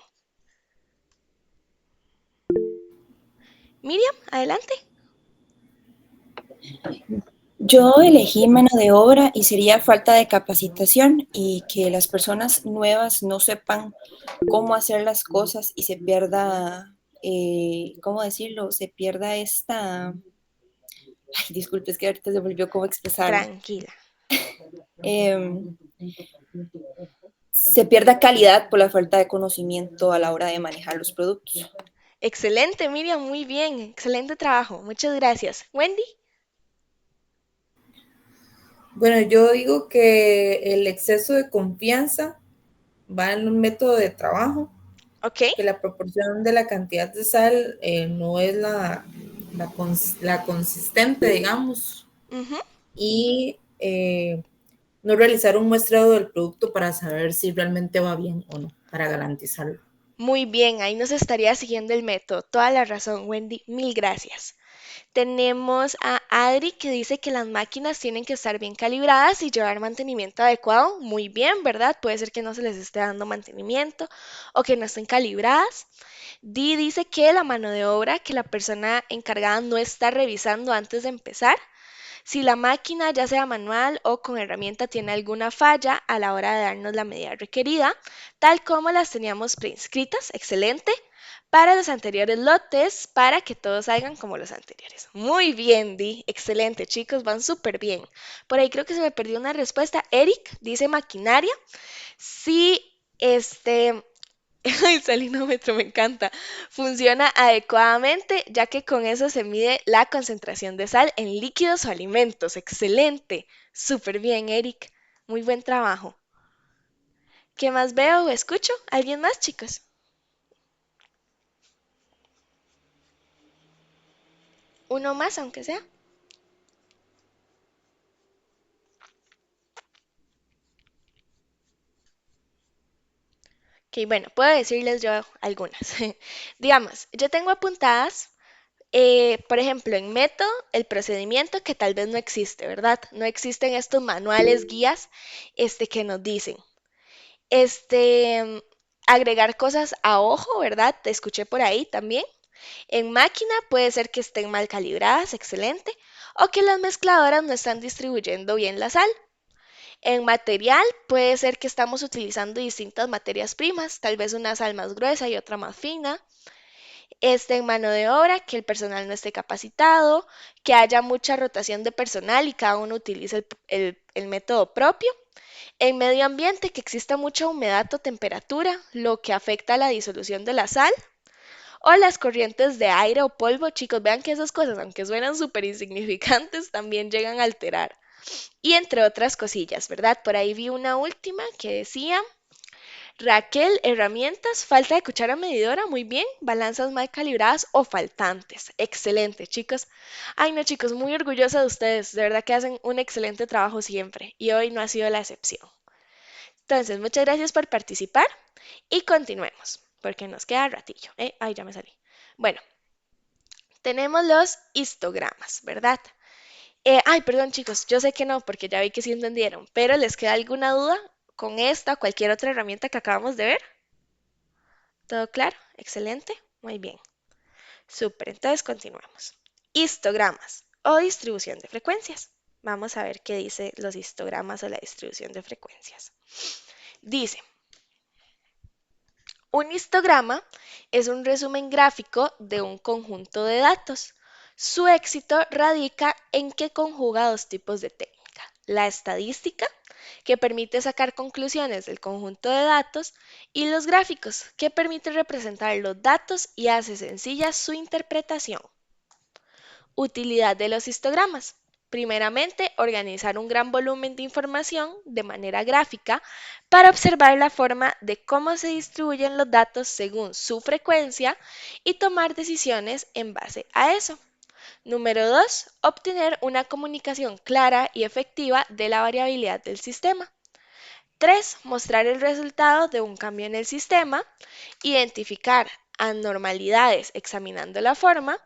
Miriam, adelante. Yo elegí mano de obra y sería falta de capacitación y que las personas nuevas no sepan cómo hacer las cosas y se pierda, ¿cómo decirlo? Se pierda esta, ay, disculpe, es que ahorita se volvió cómo expresarlo. Tranquila. Em, Se pierda calidad por la falta de conocimiento a la hora de manejar los productos. Excelente, Miriam, muy bien, excelente trabajo, muchas gracias. Wendy, Bueno, yo digo que el exceso de confianza va en un método de trabajo, ok. que la proporción de la cantidad de sal no es la consistente, digamos, Ujú. y no realizar un muestreo del producto para saber si realmente va bien o no, para garantizarlo. Muy bien, ahí nos estaría siguiendo el método. Toda la razón, Wendy. Mil gracias. Tenemos a Adri que dice que las máquinas tienen que estar bien calibradas y llevar mantenimiento adecuado. Muy bien, ¿verdad? Puede ser que no se les esté dando mantenimiento o que no estén calibradas. Di dice que la mano de obra, que la persona encargada no está revisando antes de empezar. Si la máquina, ya sea manual o con herramienta, tiene alguna falla a la hora de darnos la medida requerida, tal como las teníamos preinscritas, excelente, para los anteriores lotes, para que todos salgan como los anteriores. Muy bien, Di, excelente, chicos, van súper bien. Por ahí creo que se me perdió una respuesta. Eric dice maquinaria. Sí, el salinómetro me encanta. Funciona adecuadamente, ya que con eso se mide la concentración de sal en líquidos o alimentos. Excelente. Súper bien, Eric. Muy buen trabajo. ¿Qué más veo o escucho? ¿Alguien más, chicos? Uno más, aunque sea. Ok, bueno, puedo decirles yo algunas. Digamos, yo tengo apuntadas, por ejemplo, en método, el procedimiento que tal vez no existe, ¿verdad? No existen estos manuales, guías, que nos dicen. Este, agregar cosas a ojo, ¿verdad? Te escuché por ahí también. En máquina puede ser que estén mal calibradas, excelente, o que las mezcladoras no están distribuyendo bien la sal. En material puede ser que estamos utilizando distintas materias primas, tal vez una sal más gruesa y otra más fina. En mano de obra, que el personal no esté capacitado, que haya mucha rotación de personal y cada uno utilice el método propio. En medio ambiente, que exista mucha humedad o temperatura, lo que afecta a la disolución de la sal. O las corrientes de aire o polvo, chicos, vean que esas cosas, aunque suenan súper insignificantes, también llegan a alterar. Y entre otras cosillas, ¿verdad? Por ahí vi una última que decía, Raquel, herramientas, falta de cuchara medidora, muy bien, balanzas mal calibradas o faltantes. Excelente, chicos. Ay, no, chicos, muy orgullosa de ustedes, de verdad que hacen un excelente trabajo siempre y hoy no ha sido la excepción. Entonces, muchas gracias por participar y continuemos, porque nos queda ratillo. Ay, ya me salí. Bueno, tenemos los histogramas, ¿verdad? Ay, perdón, chicos, yo sé que no, porque ya vi que sí entendieron, pero ¿les queda alguna duda con esta o cualquier otra herramienta que acabamos de ver? ¿Todo claro? Excelente. Muy bien. Súper, entonces continuamos. Histogramas o distribución de frecuencias. Vamos a ver qué dice los histogramas o la distribución de frecuencias. Dice, un histograma es un resumen gráfico de un conjunto de datos. Su éxito radica en que conjuga dos tipos de técnica: la estadística, que permite sacar conclusiones del conjunto de datos, y los gráficos, que permite representar los datos y hace sencilla su interpretación. Utilidad de los histogramas. Primeramente, organizar un gran volumen de información de manera gráfica para observar la forma de cómo se distribuyen los datos según su frecuencia y tomar decisiones en base a eso. Número 2, obtener una comunicación clara y efectiva de la variabilidad del sistema. 3, mostrar el resultado de un cambio en el sistema, identificar anormalidades examinando la forma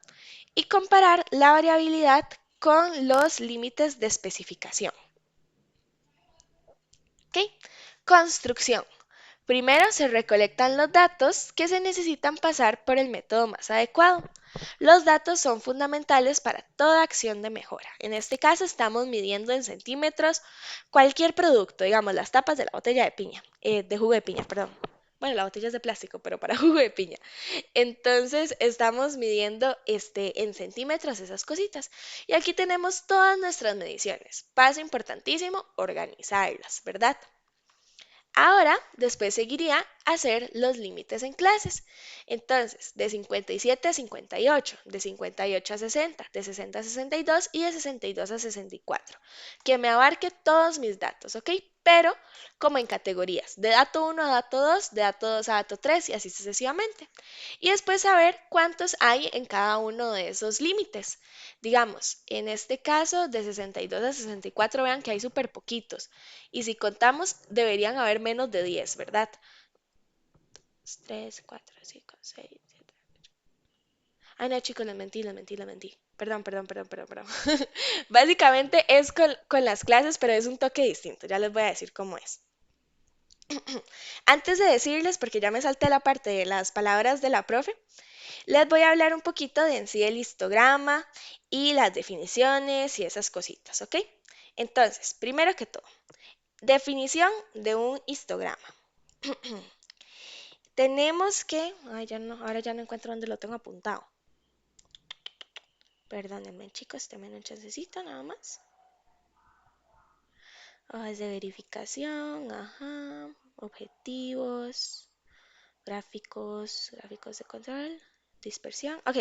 y comparar la variabilidad con los límites de especificación. ¿Ok? Construcción. Primero se recolectan los datos que se necesitan pasar por el método más adecuado. Los datos son fundamentales para toda acción de mejora. En este caso estamos midiendo en centímetros cualquier producto, digamos las tapas de la botella de piña, de jugo de piña, perdón. Bueno, la botella es de plástico, pero para jugo de piña. Entonces estamos midiendo en centímetros esas cositas. Y aquí tenemos todas nuestras mediciones. Paso importantísimo, organizarlas, ¿verdad? Ahora, después seguiría hacer los límites en clases. Entonces, de 57 a 58, de 58 a 60, de 60 a 62 y de 62 a 64. Que me abarque todos mis datos, ¿ok? Pero como en categorías, de dato 1 a dato 2, de dato 2 a dato 3 y así sucesivamente. Y después saber cuántos hay en cada uno de esos límites. Digamos, en este caso, de 62 a 64, vean que hay súper poquitos. Y si contamos, deberían haber menos de 10, ¿verdad? 3, 4, 5, 6, 7. Ay, no, chicos, les mentí. Perdón. Básicamente es con las clases, pero es un toque distinto. Ya les voy a decir cómo es. Antes de decirles, porque ya me salté la parte de las palabras de la profe, les voy a hablar un poquito de en sí el histograma y las definiciones y esas cositas, ¿ok? Entonces, primero que todo, definición de un histograma. Tenemos que, ahora ya no encuentro dónde lo tengo apuntado. Perdónenme, chicos, denme un chancecito nada más. Hojas de verificación, ajá, objetivos, gráficos de control, dispersión. Ok,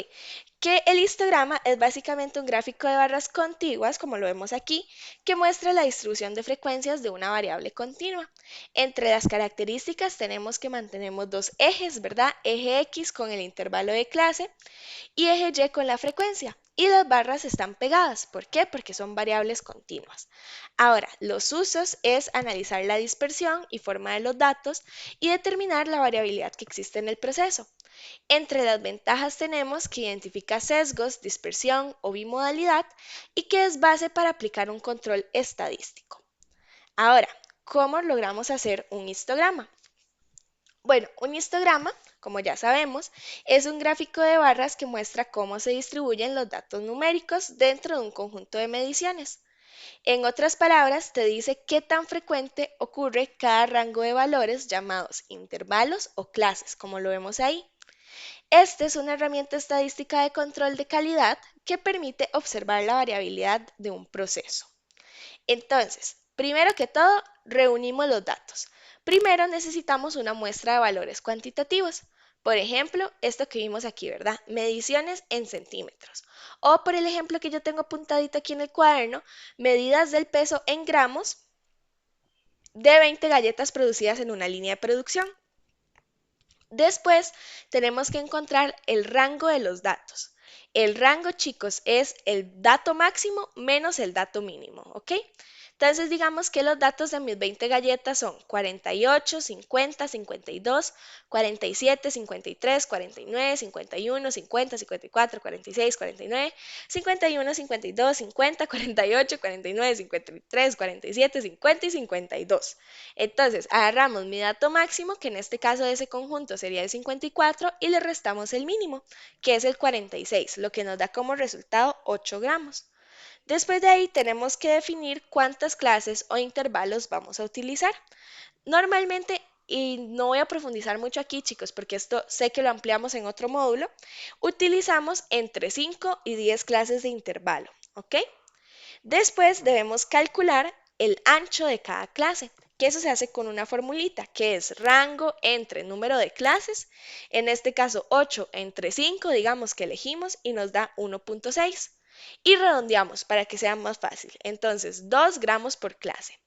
que el histograma es básicamente un gráfico de barras contiguas, como lo vemos aquí, que muestra la distribución de frecuencias de una variable continua. Entre las características tenemos que mantenemos dos ejes, ¿verdad? Eje X con el intervalo de clase y eje Y con la frecuencia. Y las barras están pegadas. ¿Por qué? Porque son variables continuas. Ahora, los usos es analizar la dispersión y forma de los datos y determinar la variabilidad que existe en el proceso. Entre las ventajas tenemos que identifica sesgos, dispersión o bimodalidad y que es base para aplicar un control estadístico. Ahora, ¿cómo logramos hacer un histograma? Bueno, un histograma, como ya sabemos, es un gráfico de barras que muestra cómo se distribuyen los datos numéricos dentro de un conjunto de mediciones. En otras palabras, te dice qué tan frecuente ocurre cada rango de valores llamados intervalos o clases, como lo vemos ahí. Esta es una herramienta estadística de control de calidad que permite observar la variabilidad de un proceso. Entonces, primero que todo, reunimos los datos. Primero necesitamos una muestra de valores cuantitativos. Por ejemplo, esto que vimos aquí, ¿verdad? Mediciones en centímetros. O por el ejemplo que yo tengo apuntadito aquí en el cuaderno, medidas del peso en gramos de 20 galletas producidas en una línea de producción. Después tenemos que encontrar el rango de los datos. El rango, chicos, es el dato máximo menos el dato mínimo, ¿ok? Entonces digamos que los datos de mis 20 galletas son 48, 50, 52, 47, 53, 49, 51, 50, 54, 46, 49, 51, 52, 50, 48, 49, 53, 47, 50 y 52. Entonces agarramos mi dato máximo, que en este caso de ese conjunto sería el 54, y le restamos el mínimo, que es el 46, lo que nos da como resultado 8 gramos. Después de ahí tenemos que definir cuántas clases o intervalos vamos a utilizar. Normalmente, y no voy a profundizar mucho aquí, chicos, porque esto sé que lo ampliamos en otro módulo, utilizamos entre 5 y 10 clases de intervalo, ¿ok? Después debemos calcular el ancho de cada clase, que eso se hace con una formulita, que es rango entre número de clases, en este caso 8 entre 5, digamos que elegimos, y nos da 1.6. Y redondeamos para que sea más fácil. Entonces, 2 gramos por clase.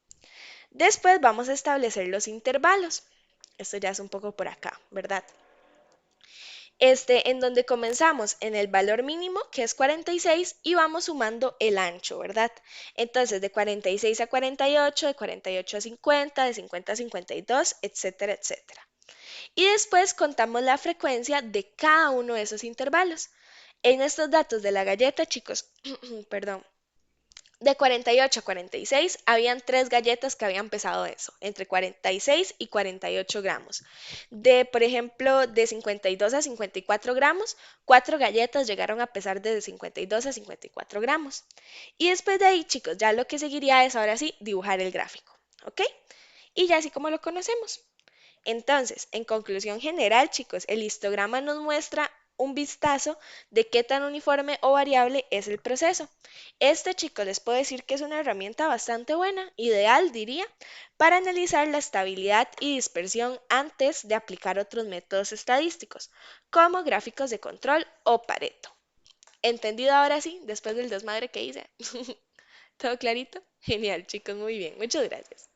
Después vamos a establecer los intervalos. Esto ya es un poco por acá, ¿verdad? En donde comenzamos en el valor mínimo, que es 46, y vamos sumando el ancho, ¿verdad? Entonces, de 46 a 48, de 48 a 50, de 50 a 52, etcétera, etcétera. Y después contamos la frecuencia de cada uno de esos intervalos. En estos datos de la galleta, chicos, perdón, de 48 a 46 habían 3 galletas que habían pesado eso, entre 46 y 48 gramos. Por ejemplo, de 52 a 54 gramos, 4 galletas llegaron a pesar de 52 a 54 gramos. Y después de ahí, chicos, ya lo que seguiría es ahora sí dibujar el gráfico, ¿ok? Y ya así como lo conocemos. Entonces, en conclusión general, chicos, el histograma nos muestra un vistazo de qué tan uniforme o variable es el proceso. Chicos, les puedo decir que es una herramienta bastante buena, ideal, diría, para analizar la estabilidad y dispersión antes de aplicar otros métodos estadísticos, como gráficos de control o Pareto. ¿Entendido ahora sí, después del desmadre que hice? ¿Todo clarito? Genial, chicos, muy bien, muchas gracias.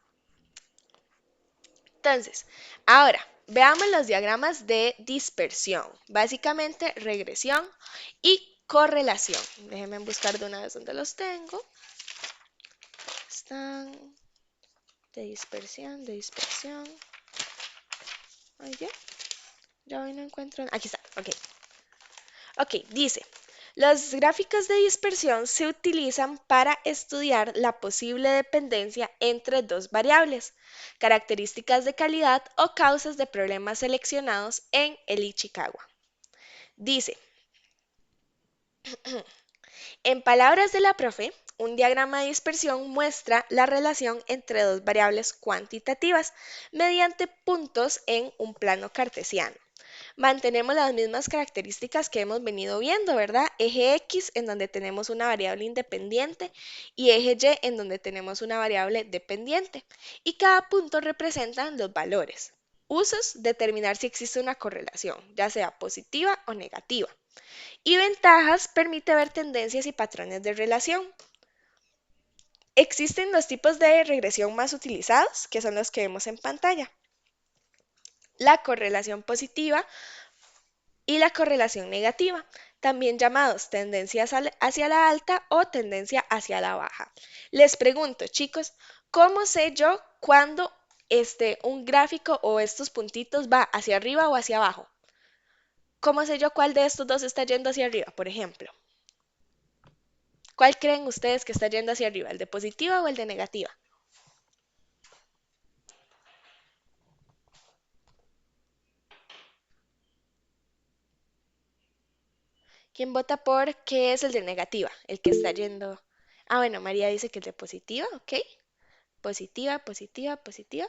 Entonces, ahora veamos los diagramas de dispersión, básicamente regresión y correlación. Déjenme buscar de una vez donde los tengo. Están de dispersión, de dispersión. Oye, ya hoy no encuentro. Aquí está, ok. Ok, dice, los gráficos de dispersión se utilizan para estudiar la posible dependencia entre dos variables, características de calidad o causas de problemas seleccionados en el Ichikawa. Dice, en palabras de la profe, un diagrama de dispersión muestra la relación entre dos variables cuantitativas mediante puntos en un plano cartesiano. Mantenemos las mismas características que hemos venido viendo, ¿verdad? Eje X en donde tenemos una variable independiente y eje Y en donde tenemos una variable dependiente. Y cada punto representa los valores. Usos, determinar si existe una correlación, ya sea positiva o negativa. Y ventajas, permite ver tendencias y patrones de relación. Existen dos tipos de regresión más utilizados, que son los que vemos en pantalla. La correlación positiva y la correlación negativa, también llamados tendencia hacia la alta o tendencia hacia la baja. Les pregunto, chicos, ¿cómo sé yo cuando un gráfico o estos puntitos va hacia arriba o hacia abajo? ¿Cómo sé yo cuál de estos dos está yendo hacia arriba, por ejemplo? ¿Cuál creen ustedes que está yendo hacia arriba, el de positiva o el de negativa? ¿Quién vota por qué es el de negativa? El que está yendo. Ah, bueno, María dice que el de positiva, ok. Positiva, positiva, positiva.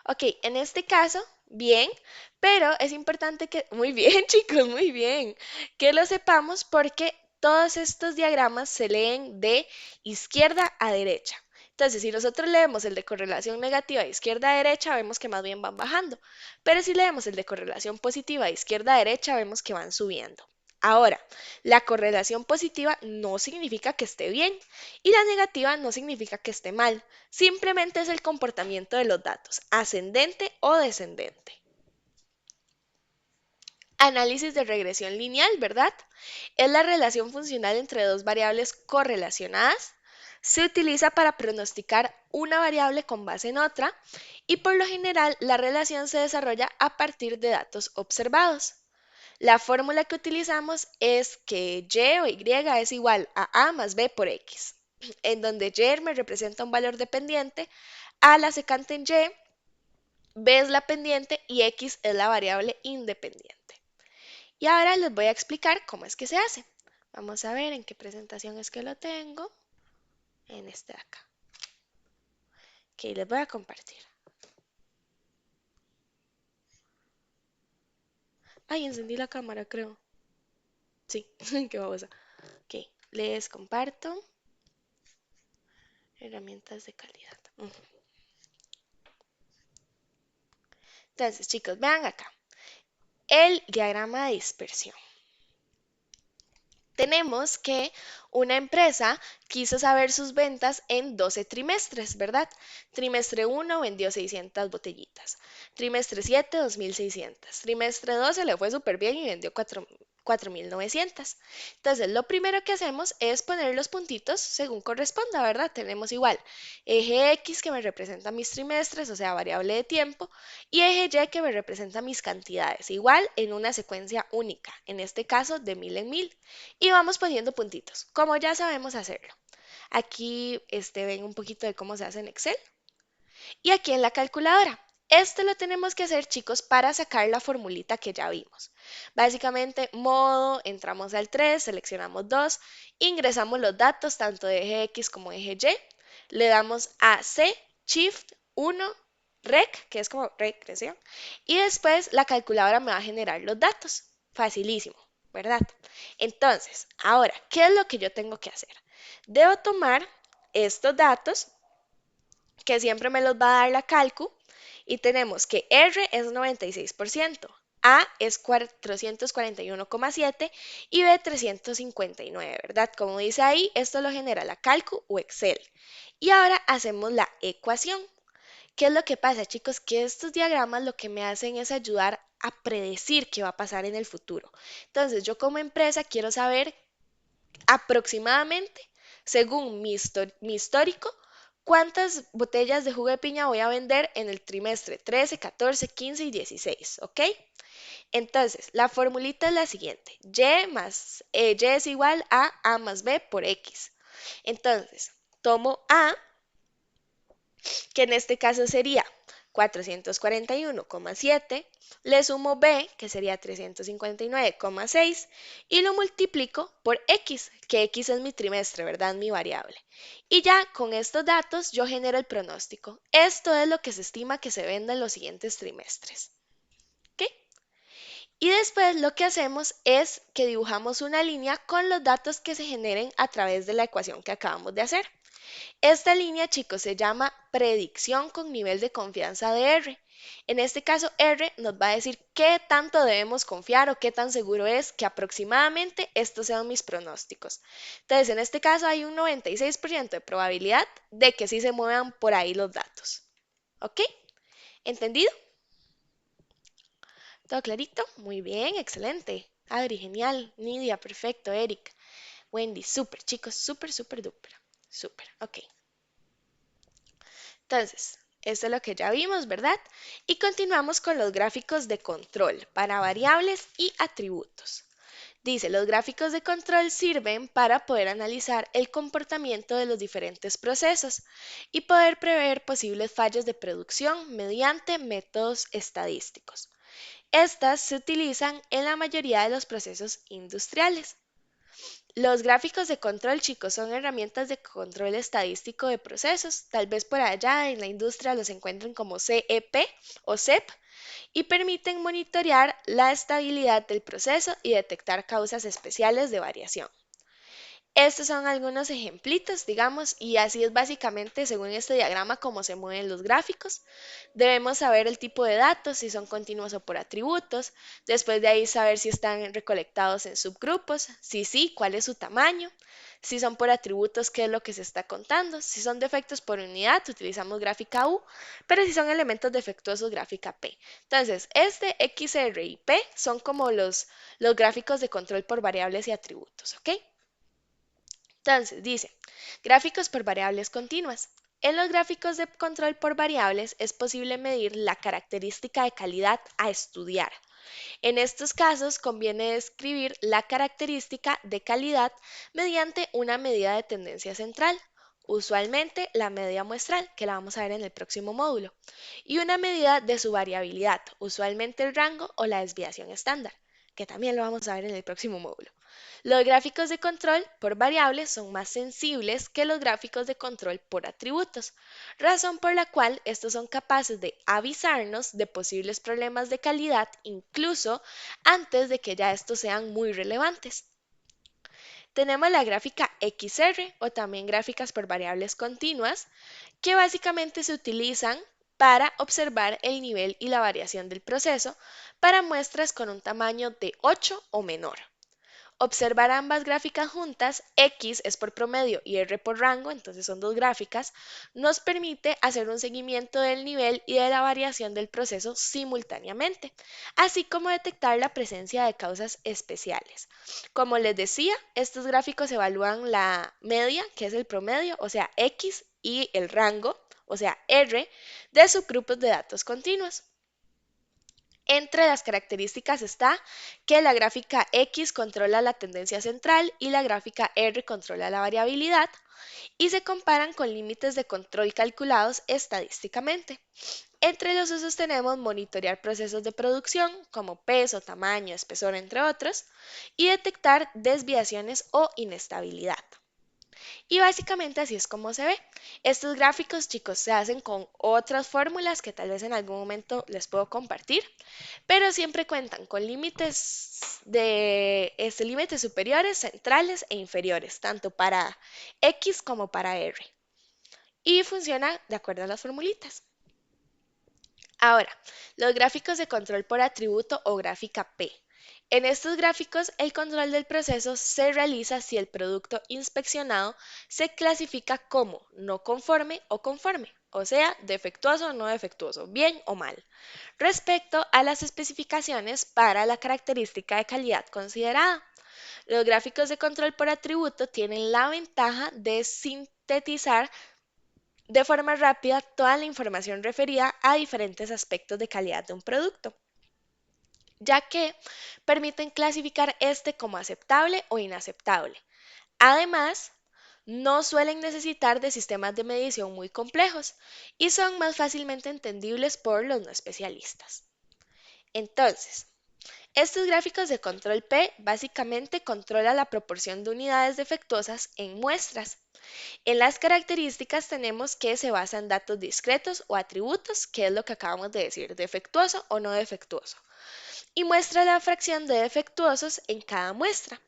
Ok, en este caso, bien, pero es importante que, muy bien chicos, muy bien, que lo sepamos porque todos estos diagramas se leen de izquierda a derecha. Entonces, si nosotros leemos el de correlación negativa de izquierda a derecha, vemos que más bien van bajando. Pero si leemos el de correlación positiva de izquierda a derecha, vemos que van subiendo. Ahora, la correlación positiva no significa que esté bien y la negativa no significa que esté mal. Simplemente es el comportamiento de los datos, ascendente o descendente. Análisis de regresión lineal, ¿verdad? Es la relación funcional entre dos variables correlacionadas. Se utiliza para pronosticar una variable con base en otra y por lo general la relación se desarrolla a partir de datos observados. La fórmula que utilizamos es que y o y es igual a a más b por x, en donde y me representa un valor dependiente, a la secante en y, b es la pendiente y x es la variable independiente. Y ahora les voy a explicar cómo es que se hace. Vamos a ver en qué presentación es que lo tengo. en este de acá. Ok, les voy a compartir. Ay, encendí la cámara, creo. Sí, qué babosa. Ok, les comparto. Herramientas de calidad. Entonces, chicos, vean acá. El diagrama de dispersión. Tenemos que una empresa quiso saber sus ventas en 12 trimestres, ¿verdad? Trimestre 1 vendió 600 botellitas. Trimestre 7, 2.600. Trimestre 12 le fue súper bien y vendió 4.900. Entonces, lo primero que hacemos es poner los puntitos según corresponda, ¿verdad? Tenemos igual eje X que me representa mis trimestres, o sea, variable de tiempo, y eje Y que me representa mis cantidades, igual en una secuencia única, en este caso de 1000 en 1000. Y vamos poniendo puntitos, como ya sabemos hacerlo. Aquí ven un poquito de cómo se hace en Excel. Y aquí en la calculadora. Esto lo tenemos que hacer, chicos, para sacar la formulita que ya vimos. Básicamente, modo, entramos al 3, seleccionamos 2, ingresamos los datos tanto de eje X como eje Y, le damos a C, Shift 1, Rec, que es como regresión, y después la calculadora me va a generar los datos. Facilísimo, ¿verdad? Entonces, ahora, ¿qué es lo que yo tengo que hacer? Debo tomar estos datos que siempre me los va a dar la calcu, y tenemos que R es 96%, A es 441,7 y B 359, ¿verdad? Como dice ahí, esto lo genera la calcu o Excel. Y ahora hacemos la ecuación. ¿Qué es lo que pasa, chicos? Que estos diagramas lo que me hacen es ayudar a predecir qué va a pasar en el futuro. Entonces, yo como empresa quiero saber aproximadamente, según mi histórico, cuántas botellas de jugo de piña voy a vender en el trimestre 13, 14, 15 y 16, ¿ok? Entonces, la formulita es la siguiente. Y es igual a más B por X. Entonces, tomo A, que en este caso sería 441,7, le sumo B, que sería 359,6, y lo multiplico por X, que X es mi trimestre, ¿verdad? Mi variable. Y ya con estos datos yo genero el pronóstico. Esto es lo que se estima que se venda en los siguientes trimestres. ¿Ok? Y después lo que hacemos es que dibujamos una línea con los datos que se generen a través de la ecuación que acabamos de hacer. Esta línea, chicos, se llama predicción con nivel de confianza de R. En este caso, R nos va a decir qué tanto debemos confiar o qué tan seguro es que aproximadamente estos sean mis pronósticos. Entonces, en este caso hay un 96% de probabilidad de que sí se muevan por ahí los datos. ¿Ok? ¿Entendido? ¿Todo clarito? Muy bien, excelente. Adri, genial. Nidia, perfecto. Eric, Wendy, súper, chicos, súper, súper, duper. Súper, ok. Entonces, esto es lo que ya vimos, ¿verdad? Y continuamos con los gráficos de control para variables y atributos. Dice, los gráficos de control sirven para poder analizar el comportamiento de los diferentes procesos y poder prever posibles fallos de producción mediante métodos estadísticos. Estas se utilizan en la mayoría de los procesos industriales. Los gráficos de control, chicos, son herramientas de control estadístico de procesos. Tal vez por allá en la industria los encuentren como CEP o CEP y permiten monitorear la estabilidad del proceso y detectar causas especiales de variación. Estos son algunos ejemplitos, digamos, y así es básicamente, según este diagrama, cómo se mueven los gráficos. Debemos saber el tipo de datos, si son continuos o por atributos. Después de ahí saber si están recolectados en subgrupos, si sí, cuál es su tamaño. Si son por atributos, qué es lo que se está contando. Si son defectos por unidad, utilizamos gráfica U, pero si son elementos defectuosos, gráfica P. Entonces, este X, R y P son como los gráficos de control por variables y atributos, ¿ok? Entonces, dice, gráficos por variables continuas. En los gráficos de control por variables es posible medir la característica de calidad a estudiar. En estos casos conviene describir la característica de calidad mediante una medida de tendencia central, usualmente la media muestral, que la vamos a ver en el próximo módulo, y una medida de su variabilidad, usualmente el rango o la desviación estándar. que también lo vamos a ver en el próximo módulo. Los gráficos de control por variables son más sensibles que los gráficos de control por atributos, razón por la cual estos son capaces de avisarnos de posibles problemas de calidad incluso antes de que ya estos sean muy relevantes. Tenemos la gráfica XR o también gráficas por variables continuas, que básicamente se utilizan para observar el nivel y la variación del proceso para muestras con un tamaño de 8 o menor. Observar ambas gráficas juntas, X es por promedio y R por rango, entonces son dos gráficas, nos permite hacer un seguimiento del nivel y de la variación del proceso simultáneamente, así como detectar la presencia de causas especiales. Como les decía, estos gráficos evalúan la media, que es el promedio, o sea, X, y el rango, o sea, R, de subgrupos de datos continuos. Entre las características está que la gráfica X controla la tendencia central y la gráfica R controla la variabilidad y se comparan con límites de control calculados estadísticamente. Entre los usos tenemos monitorear procesos de producción como peso, tamaño, espesor, entre otros, y detectar desviaciones o inestabilidad. Y básicamente así es como se ve. Estos gráficos, chicos, se hacen con otras fórmulas que tal vez en algún momento les puedo compartir, pero siempre cuentan con límites superiores, centrales e inferiores, tanto para X como para R. Y funciona de acuerdo a las formulitas. Ahora, los gráficos de control por atributo o gráfica P. En estos gráficos, el control del proceso se realiza si el producto inspeccionado se clasifica como no conforme o conforme, o sea, defectuoso o no defectuoso, bien o mal, respecto a las especificaciones para la característica de calidad considerada. Los gráficos de control por atributo tienen la ventaja de sintetizar de forma rápida toda la información referida a diferentes aspectos de calidad de un producto, ya que permiten clasificar este como aceptable o inaceptable. Además, no suelen necesitar de sistemas de medición muy complejos y son más fácilmente entendibles por los no especialistas. Entonces, estos gráficos de control P básicamente controlan la proporción de unidades defectuosas en muestras. En las características tenemos que se basa en datos discretos o atributos, que es lo que acabamos de decir, defectuoso o no defectuoso, y muestra la fracción de defectuosos en cada muestra.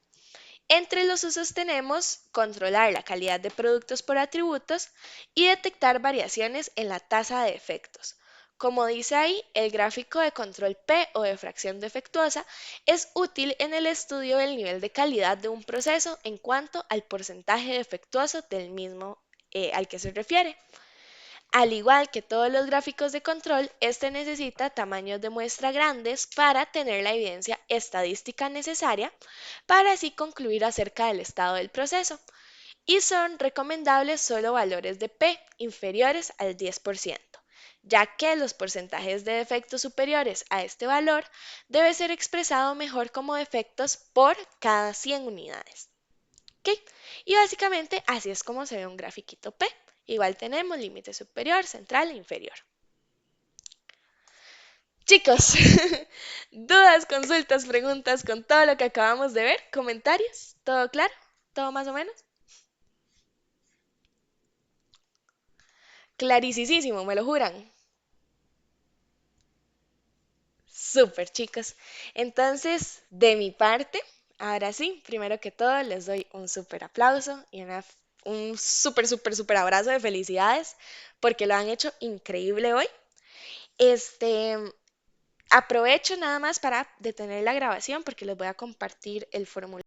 Entre los usos tenemos controlar la calidad de productos por atributos y detectar variaciones en la tasa de defectos. Como dice ahí, el gráfico de control P o de fracción defectuosa es útil en el estudio del nivel de calidad de un proceso en cuanto al porcentaje defectuoso del mismo al que se refiere. Al igual que todos los gráficos de control, este necesita tamaños de muestra grandes para tener la evidencia estadística necesaria para así concluir acerca del estado del proceso, y son recomendables solo valores de P inferiores al 10%, ya que los porcentajes de defectos superiores a este valor debe ser expresado mejor como defectos por cada 100 unidades. ¿Ok? Y básicamente así es como se ve un grafiquito P. Igual tenemos límite superior, central e inferior. Chicos, dudas, consultas, preguntas con todo lo que acabamos de ver, comentarios, ¿todo claro? ¿Todo más o menos? Clarísimo, ¿me lo juran? Súper, chicos. Entonces, de mi parte, ahora sí, primero que todo, les doy un súper aplauso y un súper abrazo de felicidades porque lo han hecho increíble hoy. Aprovecho nada más para detener la grabación porque les voy a compartir el formulario.